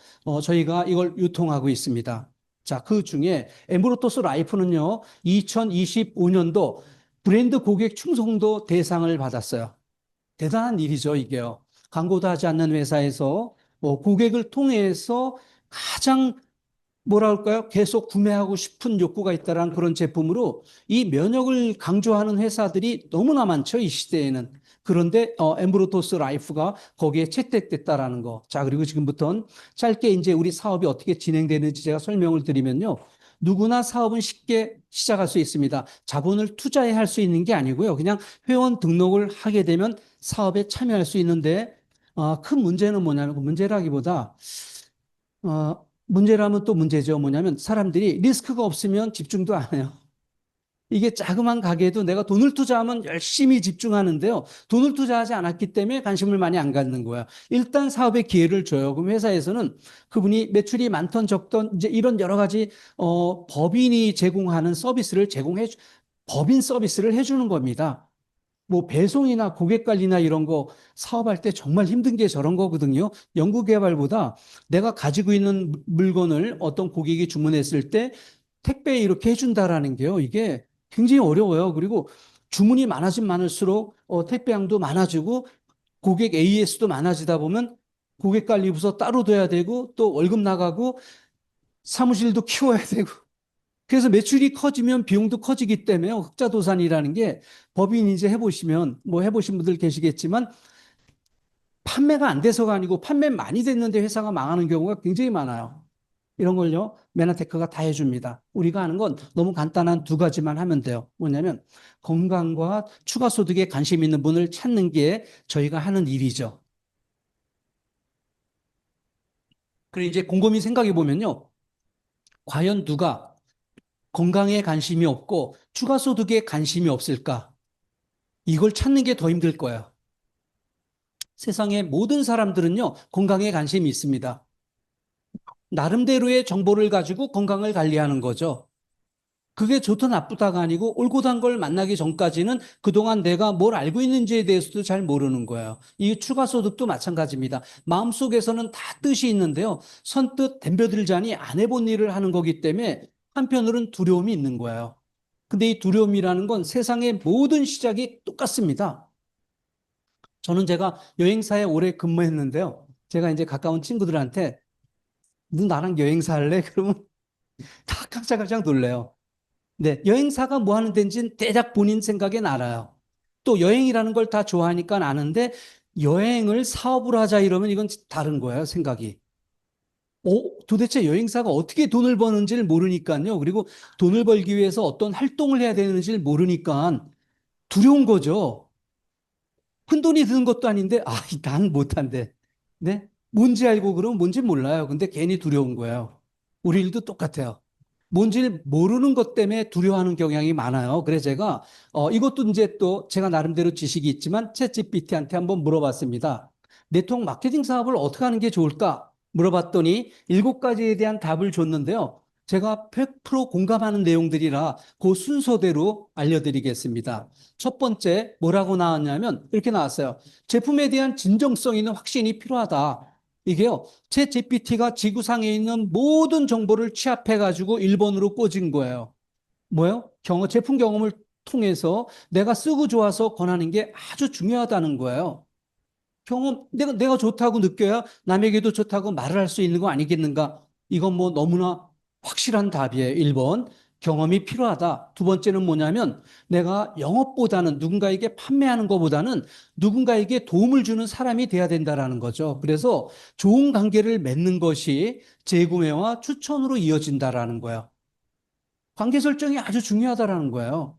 저희가 이걸 유통하고 있습니다. 자, 그 중에 엠브로토스 라이프는요, 2025년도 브랜드 고객 충성도 대상을 받았어요. 대단한 일이죠, 이게요. 광고도 하지 않는 회사에서 고객을 통해서 가장 뭐라 할까요? 계속 구매하고 싶은 욕구가 있다는 그런 제품으로 이 면역을 강조하는 회사들이 너무나 많죠, 이 시대에는. 그런데 엠브로토스 라이프가 거기에 채택됐다라는 거. 자, 그리고 지금부터는 짧게 이제 우리 사업이 어떻게 진행되는지 제가 설명을 드리면요. 누구나 사업은 쉽게 시작할 수 있습니다. 자본을 투자해 할 수 있는 게 아니고요. 그냥 회원 등록을 하게 되면 사업에 참여할 수 있는데 큰 문제는 뭐냐면 그 문제라기보다 문제라면 또 문제죠. 뭐냐면 사람들이 리스크가 없으면 집중도 안 해요. 이게 자그마한 가게도 내가 돈을 투자하면 열심히 집중하는데요. 돈을 투자하지 않았기 때문에 관심을 많이 안 갖는 거야. 일단 사업에 기회를 줘요. 그럼 회사에서는 그분이 매출이 많던 적던 이제 이런 여러 가지 법인이 제공하는 서비스를 법인 서비스를 해주는 겁니다. 뭐 배송이나 고객 관리나 이런 거 사업할 때 정말 힘든 게 저런 거거든요. 연구 개발보다 내가 가지고 있는 물건을 어떤 고객이 주문했을 때 택배 이렇게 해준다라는 게요. 이게 굉장히 어려워요. 그리고 주문이 많아지면 많을수록 택배량도 많아지고 고객 AS도 많아지다 보면 고객 관리 부서 따로 둬야 되고 또 월급 나가고 사무실도 키워야 되고 그래서 매출이 커지면 비용도 커지기 때문에 흑자도산이라는 게 법인 이제 해보시면 뭐 해보신 분들 계시겠지만 판매가 안 돼서가 아니고 판매 많이 됐는데 회사가 망하는 경우가 굉장히 많아요. 이런 걸요, 메나테크가 다 해줍니다. 우리가 하는 건 너무 간단한 두 가지만 하면 돼요. 뭐냐면 건강과 추가 소득에 관심 있는 분을 찾는 게 저희가 하는 일이죠. 그리고 이제 곰곰이 생각해 보면요. 과연 누가 건강에 관심이 없고 추가 소득에 관심이 없을까? 이걸 찾는 게 더 힘들 거예요. 세상의 모든 사람들은요, 건강에 관심이 있습니다. 나름대로의 정보를 가지고 건강을 관리하는 거죠. 그게 좋다 나쁘다가 아니고 옳고 단 걸 만나기 전까지는 그동안 내가 뭘 알고 있는지에 대해서도 잘 모르는 거예요. 이 추가 소득도 마찬가지입니다. 마음속에서는 다 뜻이 있는데요. 선뜻 덤벼들자니 안 해본 일을 하는 거기 때문에 한편으로는 두려움이 있는 거예요. 근데 이 두려움이라는 건 세상의 모든 시작이 똑같습니다. 저는 제가 여행사에 오래 근무했는데요. 제가 이제 가까운 친구들한테 너 나랑 여행사 할래? 그러면 다 깜짝깜짝 놀래요. 네, 여행사가 뭐 하는 데인지는 대략 본인 생각엔 알아요. 또 여행이라는 걸 다 좋아하니까 아는데 여행을 사업으로 하자 이러면 이건 다른 거예요, 생각이. 도대체 여행사가 어떻게 돈을 버는지를 모르니까요. 그리고 돈을 벌기 위해서 어떤 활동을 해야 되는지를 모르니까 두려운 거죠. 큰돈이 드는 것도 아닌데, 난 못한대. 네? 뭔지 알고 그러면 뭔지 몰라요. 근데 괜히 두려운 거예요. 우리 일도 똑같아요. 뭔지를 모르는 것 때문에 두려워하는 경향이 많아요. 그래서 제가, 이것도 이제 또 제가 나름대로 지식이 있지만 챗 GPT한테 한번 물어봤습니다. 네트워크 마케팅 사업을 어떻게 하는 게 좋을까? 물어봤더니 7가지에 대한 답을 줬는데요. 제가 100% 공감하는 내용들이라 그 순서대로 알려드리겠습니다. 첫 번째 뭐라고 나왔냐면 이렇게 나왔어요. 제품에 대한 진정성 있는 확신이 필요하다. 이게요. 챗 GPT가 지구상에 있는 모든 정보를 취합해 가지고 1번으로 꽂은 거예요. 뭐요? 제품 경험을 통해서 내가 쓰고 좋아서 권하는 게 아주 중요하다는 거예요. 내가 좋다고 느껴야 남에게도 좋다고 말을 할 수 있는 거 아니겠는가? 이건 뭐 너무나 확실한 답이에요. 1번. 경험이 필요하다. 두 번째는 뭐냐면 내가 영업보다는 누군가에게 판매하는 것보다는 누군가에게 도움을 주는 사람이 돼야 된다라는 거죠. 그래서 좋은 관계를 맺는 것이 재구매와 추천으로 이어진다라는 거예요. 관계 설정이 아주 중요하다라는 거예요.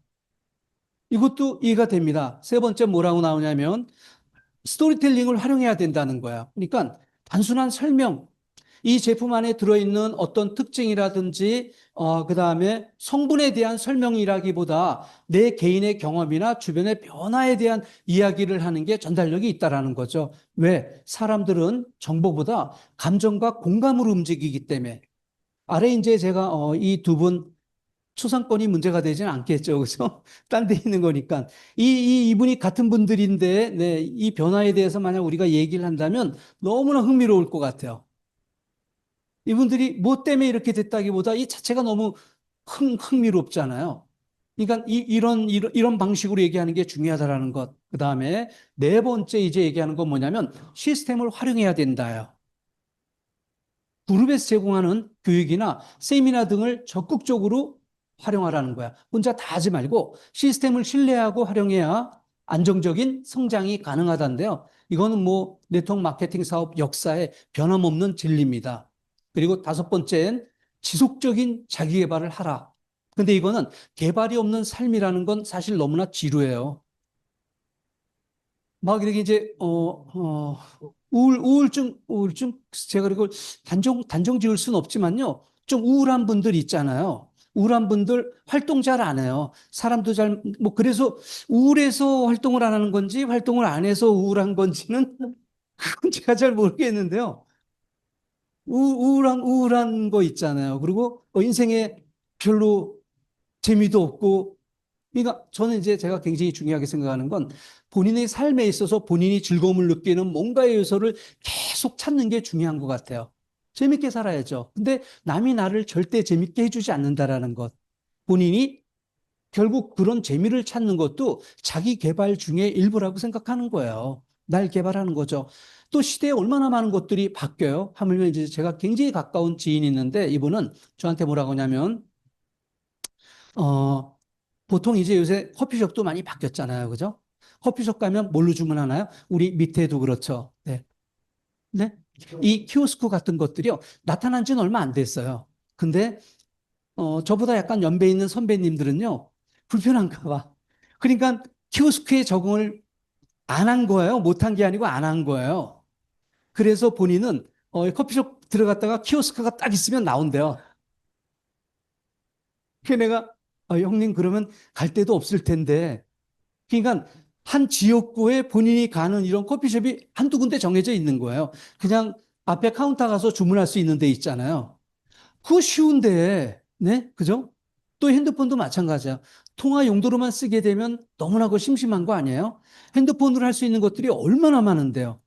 이것도 이해가 됩니다. 세 번째 뭐라고 나오냐면 스토리텔링을 활용해야 된다는 거야. 그러니까 단순한 설명, 이 제품 안에 들어있는 어떤 특징이라든지, 그 다음에 성분에 대한 설명이라기보다 내 개인의 경험이나 주변의 변화에 대한 이야기를 하는 게 전달력이 있다라는 거죠. 왜? 사람들은 정보보다 감정과 공감으로 움직이기 때문에. 아래 이제 제가 이 두 분 초상권이 문제가 되지는 않겠죠. 그래서 딴 데 있는 거니까. 이분이 같은 분들인데, 네, 이 변화에 대해서 만약 우리가 얘기를 한다면 너무나 흥미로울 것 같아요. 이분들이 뭐 때문에 이렇게 됐다기보다 이 자체가 너무 흥미롭잖아요. 그러니까 이런 방식으로 얘기하는 게 중요하다라는 것. 그 다음에 네 번째 이제 얘기하는 건 뭐냐면 시스템을 활용해야 된다요. 그룹에서 제공하는 교육이나 세미나 등을 적극적으로 활용하라는 거야. 혼자 다 하지 말고 시스템을 신뢰하고 활용해야 안정적인 성장이 가능하다는데요. 이거는 뭐 네트워크 마케팅 사업 역사에 변함없는 진리입니다. 그리고 다섯 번째는 지속적인 자기 개발을 하라. 근데 이거는 개발이 없는 삶이라는 건 사실 너무나 지루해요. 막 이렇게 이제 우울증 제가 그리고 단정 지을 수는 없지만요. 좀 우울한 분들 있잖아요. 우울한 분들 활동 잘 안 해요. 사람도 잘 뭐 그래서 우울해서 활동을 안 하는 건지 활동을 안 해서 우울한 건지는 그건 제가 잘 모르겠는데요. 우울한 거 있잖아요. 그리고 인생에 별로 재미도 없고 그러니까 저는 이제 제가 굉장히 중요하게 생각하는 건 본인의 삶에 있어서 본인이 즐거움을 느끼는 뭔가의 요소를 계속 찾는 게 중요한 것 같아요. 재밌게 살아야죠. 근데 남이 나를 절대 재밌게 해주지 않는다라는 것. 본인이 결국 그런 재미를 찾는 것도 자기 개발 중에 일부라고 생각하는 거예요. 날 개발하는 거죠. 또 시대에 얼마나 많은 것들이 바뀌어요. 하물며 이제 제가 굉장히 가까운 지인이 있는데 이분은 저한테 뭐라고 하냐면, 어, 보통 이제 요새 커피숍도 많이 바뀌었잖아요. 그죠? 커피숍 가면 뭘로 주문하나요? 우리 밑에도 그렇죠. 네. 네. 이 키오스크 같은 것들이요. 나타난 지는 얼마 안 됐어요. 근데 저보다 약간 연배 있는 선배님들은요, 불편한가 봐. 그러니까 키오스크에 적응을 안 한 거예요. 못한 게 아니고 안 한 거예요. 그래서 본인은 커피숍 들어갔다가 키오스크가 딱 있으면 나온대요. 그래서 내가, 형님, 그러면 갈 데도 없을 텐데. 그러니까 한 지역구에 본인이 가는 이런 커피숍이 한두 군데 정해져 있는 거예요. 그냥 앞에 카운터 가서 주문할 수 있는 데 있잖아요. 그거 쉬운데, 네? 그죠? 또 핸드폰도 마찬가지야. 통화 용도로만 쓰게 되면 너무나 그 심심한 거 아니에요? 핸드폰으로 할 수 있는 것들이 얼마나 많은데요.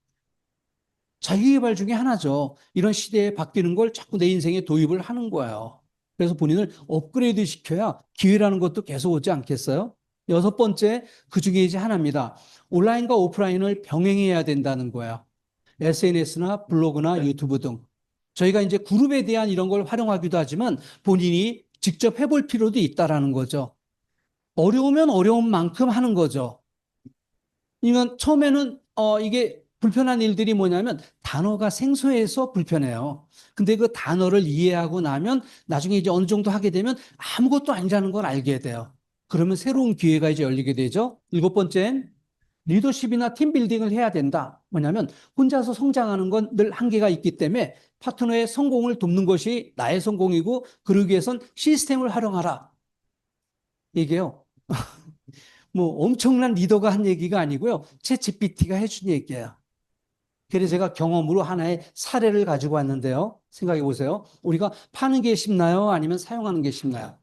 자기개발 중에 하나죠. 이런 시대에 바뀌는 걸 자꾸 내 인생에 도입을 하는 거예요. 그래서 본인을 업그레이드 시켜야 기회라는 것도 계속 오지 않겠어요? 여섯 번째, 그 중에 이제 하나입니다. 온라인과 오프라인을 병행해야 된다는 거예요. SNS나 블로그나 유튜브 등. 저희가 이제 그룹에 대한 이런 걸 활용하기도 하지만 본인이 직접 해볼 필요도 있다라는 거죠. 어려우면 어려운 만큼 하는 거죠. 그러니까 처음에는 이게 불편한 일들이 뭐냐면 단어가 생소해서 불편해요. 근데 그 단어를 이해하고 나면 나중에 이제 어느 정도 하게 되면 아무것도 아니라는 걸 알게 돼요. 그러면 새로운 기회가 이제 열리게 되죠. 일곱 번째는 리더십이나 팀 빌딩을 해야 된다. 뭐냐면 혼자서 성장하는 건 늘 한계가 있기 때문에 파트너의 성공을 돕는 것이 나의 성공이고 그러기 위해선 시스템을 활용하라. 이게요. 뭐 엄청난 리더가 한 얘기가 아니고요. 챗 GPT가 해준 얘기예요. 그래서 제가 경험으로 하나의 사례를 가지고 왔는데요. 생각해 보세요. 우리가 파는 게 쉽나요? 아니면 사용하는 게 쉽나요?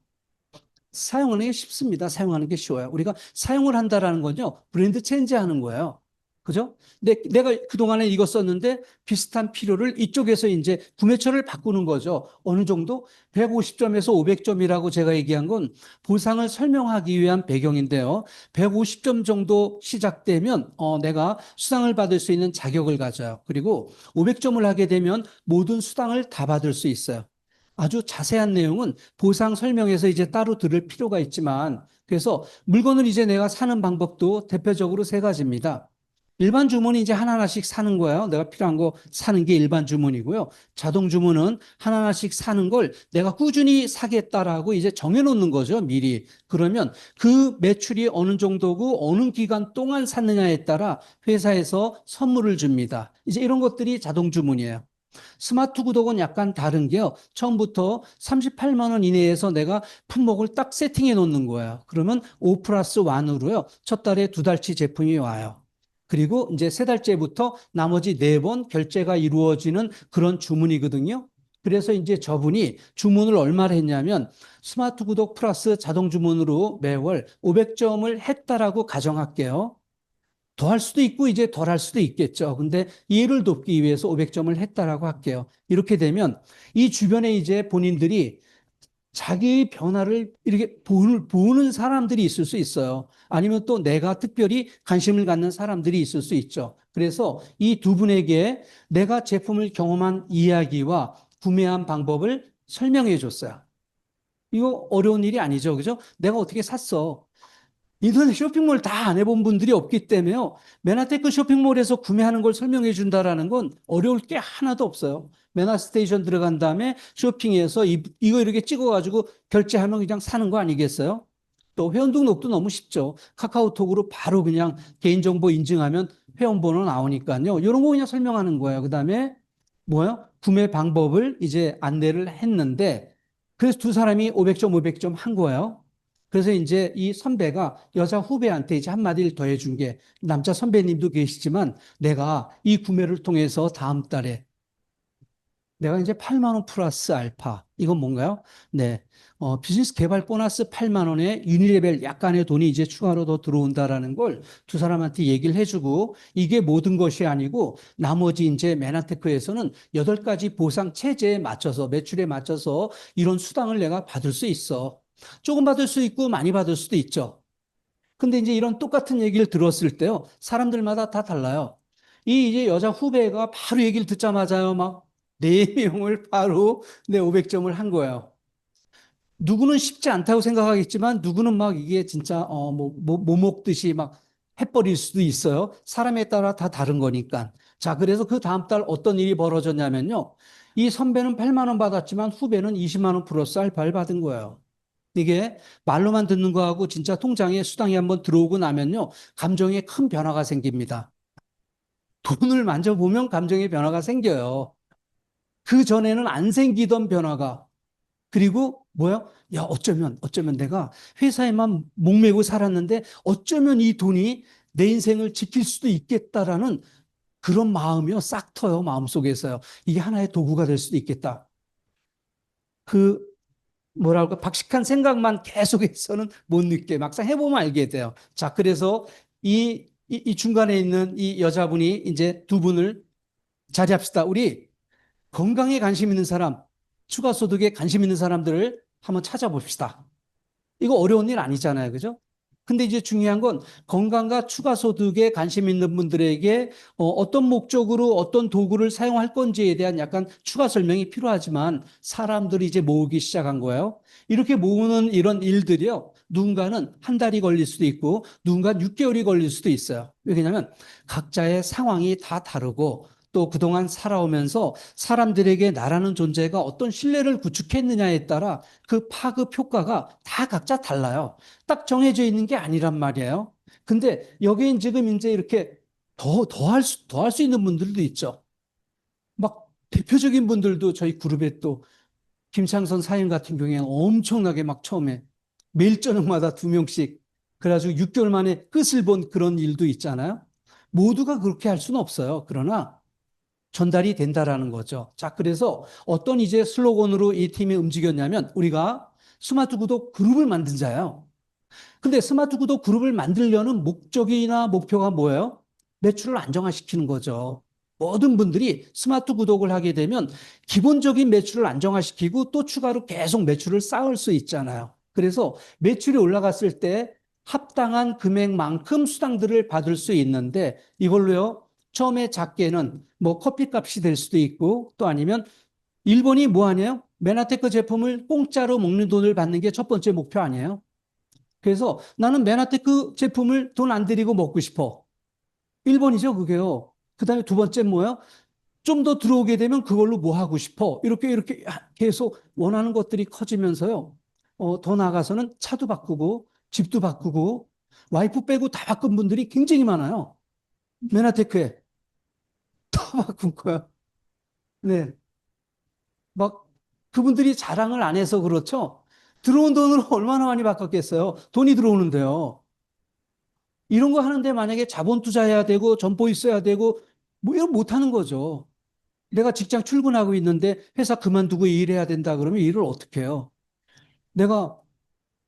사용하는 게 쉽습니다. 사용하는 게 쉬워요. 우리가 사용을 한다라는 건요, 브랜드 체인지하는 거예요. 그죠? 내가 그동안에 이거 썼는데 비슷한 필요를 이쪽에서 이제 구매처를 바꾸는 거죠. 어느 정도 150점에서 500점이라고 제가 얘기한 건 보상을 설명하기 위한 배경인데요. 150점 정도 시작되면 내가 수당을 받을 수 있는 자격을 가져요. 그리고 500점을 하게 되면 모든 수당을 다 받을 수 있어요. 아주 자세한 내용은 보상 설명에서 이제 따로 들을 필요가 있지만, 그래서 물건을 이제 내가 사는 방법도 대표적으로 세 가지입니다. 일반 주문이 이제 하나하나씩 사는 거예요. 내가 필요한 거 사는 게 일반 주문이고요. 자동 주문은 하나하나씩 사는 걸 내가 꾸준히 사겠다라고 이제 정해놓는 거죠, 미리. 그러면 그 매출이 어느 정도고 어느 기간 동안 샀느냐에 따라 회사에서 선물을 줍니다. 이제 이런 것들이 자동 주문이에요. 스마트 구독은 약간 다른 게요. 처음부터 38만 원 이내에서 내가 품목을 딱 세팅해 놓는 거예요. 그러면 5 플러스 1으로요. 첫 달에 두 달치 제품이 와요. 그리고 이제 세 달째부터 나머지 네 번 결제가 이루어지는 그런 주문이거든요. 그래서 이제 저분이 주문을 얼마를 했냐면 스마트 구독 플러스 자동 주문으로 매월 500점을 했다라고 가정할게요. 더 할 수도 있고 이제 덜 할 수도 있겠죠. 근데 이해를 돕기 위해서 500점을 했다라고 할게요. 이렇게 되면 이 주변에 이제 본인들이 자기의 변화를 이렇게 보는 사람들이 있을 수 있어요. 아니면 또 내가 특별히 관심을 갖는 사람들이 있을 수 있죠. 그래서 이 두 분에게 내가 제품을 경험한 이야기와 구매한 방법을 설명해 줬어요. 이거 어려운 일이 아니죠. 그죠? 내가 어떻게 샀어? 인터넷 쇼핑몰 다 안 해본 분들이 없기 때문에요. 맨하테크 쇼핑몰에서 구매하는 걸 설명해 준다라는 건 어려울 게 하나도 없어요. 맨하 스테이션 들어간 다음에 쇼핑해서 이거 이렇게 찍어가지고 결제하면 그냥 사는 거 아니겠어요? 또 회원 등록도 너무 쉽죠. 카카오톡으로 바로 그냥 개인정보 인증하면 회원번호 나오니까요. 이런 거 그냥 설명하는 거예요. 그 다음에 뭐요? 구매 방법을 이제 안내를 했는데 그래서 두 사람이 500점, 500점 한 거예요. 그래서 이제 이 선배가 여자 후배한테 이제 한마디를 더 해준 게 남자 선배님도 계시지만 내가 이 구매를 통해서 다음 달에 내가 이제 8만 원 플러스 알파. 이건 뭔가요? 네. 비즈니스 개발 보너스 8만 원에 유니레벨 약간의 돈이 이제 추가로 더 들어온다라는 걸 두 사람한테 얘기를 해주고 이게 모든 것이 아니고 나머지 이제 메나테크에서는 8가지 보상 체제에 맞춰서 매출에 맞춰서 이런 수당을 내가 받을 수 있어. 조금 받을 수 있고 많이 받을 수도 있죠. 근데 이제 이런 똑같은 얘기를 들었을 때요, 사람들마다 다 달라요. 이 이제 여자 후배가 바로 얘기를 듣자마자요, 막 4명을 바로 내 500점을 한 거예요. 누구는 쉽지 않다고 생각하겠지만, 누구는 막 이게 진짜, 뭐 먹듯이 막 해버릴 수도 있어요. 사람에 따라 다 다른 거니까. 자, 그래서 그 다음 달 어떤 일이 벌어졌냐면요. 이 선배는 8만 원 받았지만 후배는 20만 원 플러스 알바를 받은 거예요. 이게 말로만 듣는 거하고 진짜 통장에 수당이 한번 들어오고 나면요. 감정에 큰 변화가 생깁니다. 돈을 만져보면 감정의 변화가 생겨요. 그 전에는 안 생기던 변화가. 그리고 뭐야? 야, 어쩌면 내가 회사에만 목매고 살았는데 어쩌면 이 돈이 내 인생을 지킬 수도 있겠다라는 그런 마음이요. 싹 터요. 마음속에서요. 이게 하나의 도구가 될 수도 있겠다. 그 뭐랄까 박식한 생각만 계속해서는 못 느껴요. 막상 해보면 알게 돼요. 자, 그래서 이 중간에 있는 이 여자분이 이제 두 분을 자리합시다. 우리 건강에 관심 있는 사람, 추가 소득에 관심 있는 사람들을 한번 찾아봅시다. 이거 어려운 일 아니잖아요. 그죠? 근데 이제 중요한 건 건강과 추가 소득에 관심 있는 분들에게 어떤 목적으로 어떤 도구를 사용할 건지에 대한 약간 추가 설명이 필요하지만 사람들이 이제 모으기 시작한 거예요. 이렇게 모으는 이런 일들이요. 누군가는 한 달이 걸릴 수도 있고 누군가는 6개월이 걸릴 수도 있어요. 왜냐하면 각자의 상황이 다 다르고 또 그동안 살아오면서 사람들에게 나라는 존재가 어떤 신뢰를 구축했느냐에 따라 그 파급 효과가 다 각자 달라요. 딱 정해져 있는 게 아니란 말이에요. 근데 여기엔 지금 이제 이렇게 더 할 수 있는 분들도 있죠. 막 대표적인 분들도 저희 그룹에 또 김창선 사임 같은 경우에는 엄청나게 막 처음에 매일 저녁마다 2명씩 그래가지고 6개월 만에 끝을 본 그런 일도 있잖아요. 모두가 그렇게 할 수는 없어요. 그러나 전달이 된다라는 거죠. 자, 그래서 어떤 이제 슬로건으로 이 팀이 움직였냐면 우리가 스마트 구독 그룹을 만든 자예요. 근데 스마트 구독 그룹을 만들려는 목적이나 목표가 뭐예요? 매출을 안정화시키는 거죠. 모든 분들이 스마트 구독을 하게 되면 기본적인 매출을 안정화시키고 또 추가로 계속 매출을 쌓을 수 있잖아요. 그래서 매출이 올라갔을 때 합당한 금액만큼 수당들을 받을 수 있는데 이걸로요. 처음에 작게는 뭐 커피값이 될 수도 있고 또 아니면 일본이 뭐 하냐요? 메나테크 제품을 공짜로 먹는 돈을 받는 게 첫 번째 목표 아니에요? 그래서 나는 메나테크 제품을 돈 안 들이고 먹고 싶어. 1번이죠, 그게요. 그 다음에 두 번째 뭐야? 좀 더 들어오게 되면 그걸로 뭐 하고 싶어. 이렇게 계속 원하는 것들이 커지면서요. 더 나아가서는 차도 바꾸고, 집도 바꾸고, 와이프 빼고 다 바꾼 분들이 굉장히 많아요. 메나테크에. 다 바꾼 거야. 네. 막, 그분들이 자랑을 안 해서 그렇죠. 들어온 돈으로 얼마나 많이 바꿨겠어요. 돈이 들어오는데요. 이런 거 하는데 만약에 자본 투자해야 되고 점포 있어야 되고 뭐 이런 못 하는 거죠. 내가 직장 출근하고 있는데 회사 그만두고 일해야 된다 그러면 일을 어떻게 해요? 내가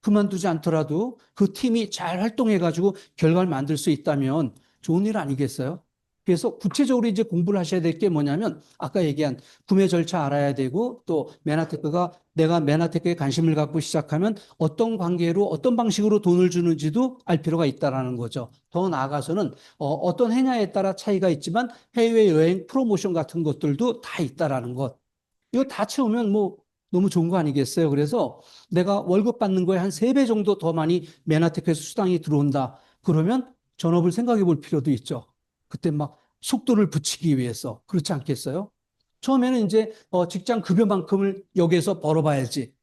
그만두지 않더라도 그 팀이 잘 활동해가지고 결과를 만들 수 있다면 좋은 일 아니겠어요? 그래서 구체적으로 이제 공부를 하셔야 될 게 뭐냐면 아까 얘기한 구매 절차 알아야 되고 또 메나테크가 내가 메나테크에 관심을 갖고 시작하면 어떤 관계로 어떤 방식으로 돈을 주는지도 알 필요가 있다라는 거죠. 더 나아가서는 어떤 해냐에 따라 차이가 있지만 해외여행 프로모션 같은 것들도 다 있다라는 것. 이거 다 채우면 뭐 너무 좋은 거 아니겠어요? 그래서 내가 월급 받는 거에 한 3배 정도 더 많이 메나테크에서 수당이 들어온다. 그러면 전업을 생각해 볼 필요도 있죠. 그때 막 속도를 붙이기 위해서. 그렇지 않겠어요? 처음에는 이제 직장 급여만큼을 여기에서 벌어봐야지.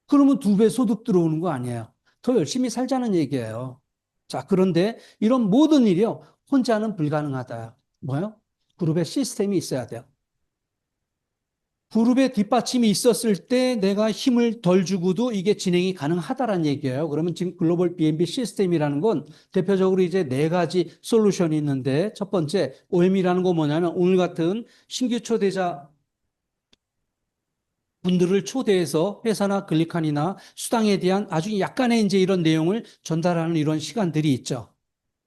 그러면 2배 소득 들어오는 거 아니에요. 더 열심히 살자는 얘기예요. 자, 그런데 이런 모든 일이요. 혼자는 불가능하다. 뭐요? 그룹에 시스템이 있어야 돼요. 그룹의 뒷받침이 있었을 때 내가 힘을 덜 주고도 이게 진행이 가능하다라는 얘기예요. 그러면 지금 글로벌 B&B 시스템이라는 건 대표적으로 이제 4가지 솔루션이 있는데 첫 번째 OM이라는 거 뭐냐면 오늘 같은 신규 초대자 분들을 초대해서 회사나 글리칸이나 수당에 대한 아주 약간의 이제 이런 내용을 전달하는 이런 시간들이 있죠.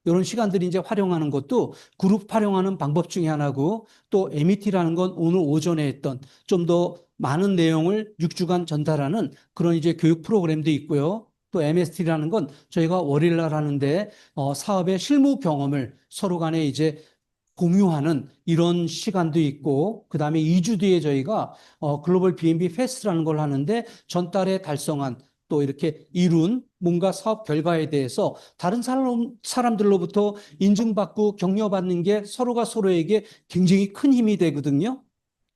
이런 시간들이 이제 활용하는 것도 그룹 활용하는 방법 중에 하나고 또 MET라는 건 오늘 오전에 했던 좀 더 많은 내용을 6주간 전달하는 그런 이제 교육 프로그램도 있고요. 또 MST라는 건 저희가 월요일 날 하는데 사업의 실무 경험을 서로 간에 이제 공유하는 이런 시간도 있고, 그 다음에 2주 뒤에 저희가 글로벌 B&B 페스트라는 걸 하는데 전달에 달성한 또 이렇게 이룬 뭔가 사업 결과에 대해서 다른 사람들로부터 인증받고 격려받는 게 서로가 서로에게 굉장히 큰 힘이 되거든요.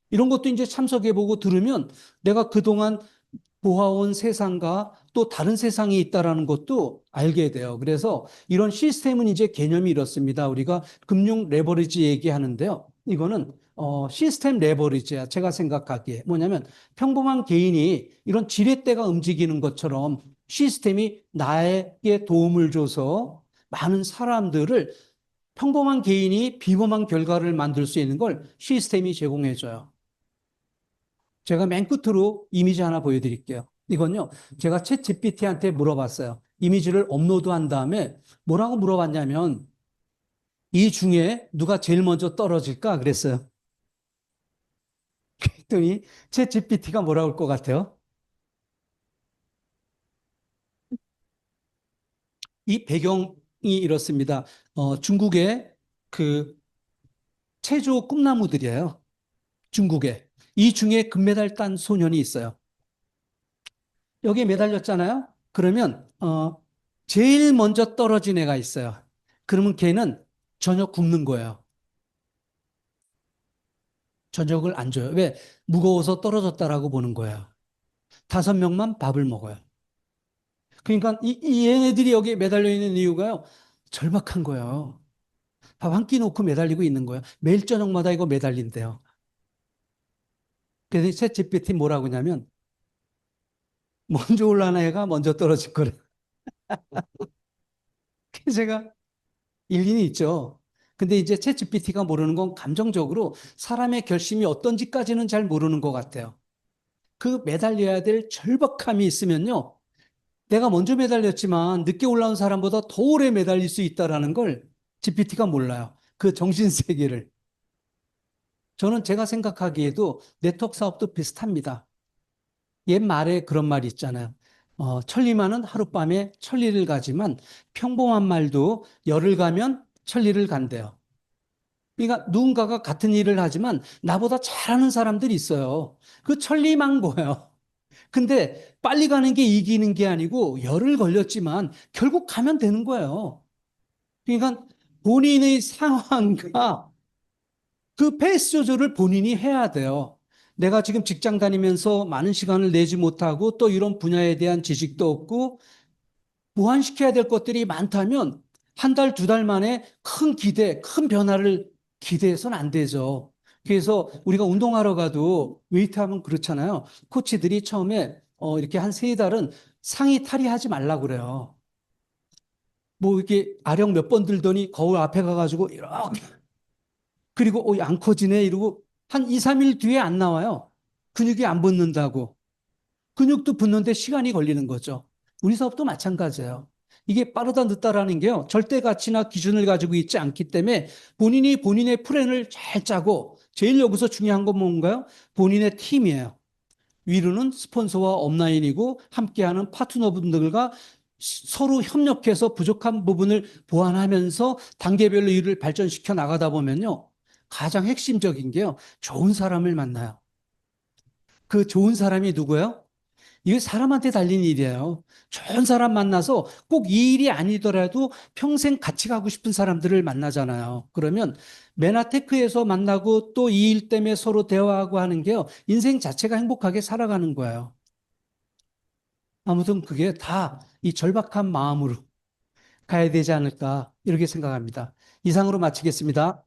이런 것도 이제 참석해보고 들으면 내가 그동안 보아온 세상과 또 다른 세상이 있다라는 것도 알게 돼요. 그래서 이런 시스템은 이제 개념이 이렇습니다. 우리가 금융 레버리지 얘기하는데요. 이거는 시스템 레버리지야. 제가 생각하기에 뭐냐면 평범한 개인이 이런 지렛대가 움직이는 것처럼 시스템이 나에게 도움을 줘서 많은 사람들을 평범한 개인이 비범한 결과를 만들 수 있는 걸 시스템이 제공해줘요. 제가 맨 끝으로 이미지 하나 보여드릴게요. 이건요, 제가 챗 GPT한테 물어봤어요. 이미지를 업로드한 다음에 뭐라고 물어봤냐면, 이 중에 누가 제일 먼저 떨어질까? 그랬어요. 그랬더니 챗 GPT가 뭐라고 할 것 같아요? 이 배경이 이렇습니다. 중국의 그 체조 꿈나무들이에요. 중국에. 이 중에 금메달 딴 소년이 있어요. 여기에 매달렸잖아요. 그러면 제일 먼저 떨어진 애가 있어요. 그러면 걔는 저녁 굶는 거예요. 저녁을 안 줘요. 왜? 무거워서 떨어졌다라고 보는 거예요. 5명만 밥을 먹어요. 그러니까 이 얘네들이 여기에 매달려 있는 이유가요. 절박한 거예요. 밥 한 끼 놓고 매달리고 있는 거예요. 매일 저녁마다 이거 매달린대요. 그래서 챗 GPT 뭐라고 하냐면 먼저 올라간 애가 먼저 떨어질 거래. 그래서 제가 일리는 있죠. 근데 이제 챗 GPT가 모르는 건 감정적으로 사람의 결심이 어떤지까지는 잘 모르는 것 같아요. 그 매달려야 될 절박함이 있으면요. 내가 먼저 매달렸지만 늦게 올라온 사람보다 더 오래 매달릴 수 있다는 걸 GPT가 몰라요. 그 정신세계를. 저는 제가 생각하기에도 네트워크 사업도 비슷합니다. 옛말에 그런 말이 있잖아요. 천리만은 하룻밤에 천리를 가지만 평범한 말도 열을 가면 천리를 간대요. 그러니까 누군가가 같은 일을 하지만 나보다 잘하는 사람들이 있어요. 그 천리망고예요. 근데 빨리 가는 게 이기는 게 아니고 열을 걸렸지만 결국 가면 되는 거예요. 그러니까 본인의 상황과 그 페이스 조절을 본인이 해야 돼요. 내가 지금 직장 다니면서 많은 시간을 내지 못하고 또 이런 분야에 대한 지식도 없고 보완시켜야 될 것들이 많다면 한 달, 2달 만에 큰 기대, 큰 변화를 기대해서는 안 되죠. 그래서 우리가 운동하러 가도 웨이트 하면 그렇잖아요. 코치들이 처음에 이렇게 한 3달은 상의 탈의하지 말라고 그래요. 뭐 이렇게 아령 몇 번 들더니 거울 앞에 가가지고 이렇게 그리고 안 커지네 이러고 한 2, 3일 뒤에 안 나와요. 근육이 안 붙는다고. 근육도 붙는데 시간이 걸리는 거죠. 우리 사업도 마찬가지예요. 이게 빠르다 늦다라는 게요. 절대 가치나 기준을 가지고 있지 않기 때문에 본인이 본인의 플랜을 잘 짜고 제일 여기서 중요한 건 뭔가요? 본인의 팀이에요. 위로는 스폰서와 업라인이고 함께하는 파트너분들과 서로 협력해서 부족한 부분을 보완하면서 단계별로 일을 발전시켜 나가다 보면요. 가장 핵심적인 게요. 좋은 사람을 만나요. 그 좋은 사람이 누구예요? 이게 사람한테 달린 일이에요. 좋은 사람 만나서 꼭 이 일이 아니더라도 평생 같이 가고 싶은 사람들을 만나잖아요. 그러면 메나테크에서 만나고 또 이 일 때문에 서로 대화하고 하는 게요. 인생 자체가 행복하게 살아가는 거예요. 아무튼 그게 다 이 절박한 마음으로 가야 되지 않을까 이렇게 생각합니다. 이상으로 마치겠습니다.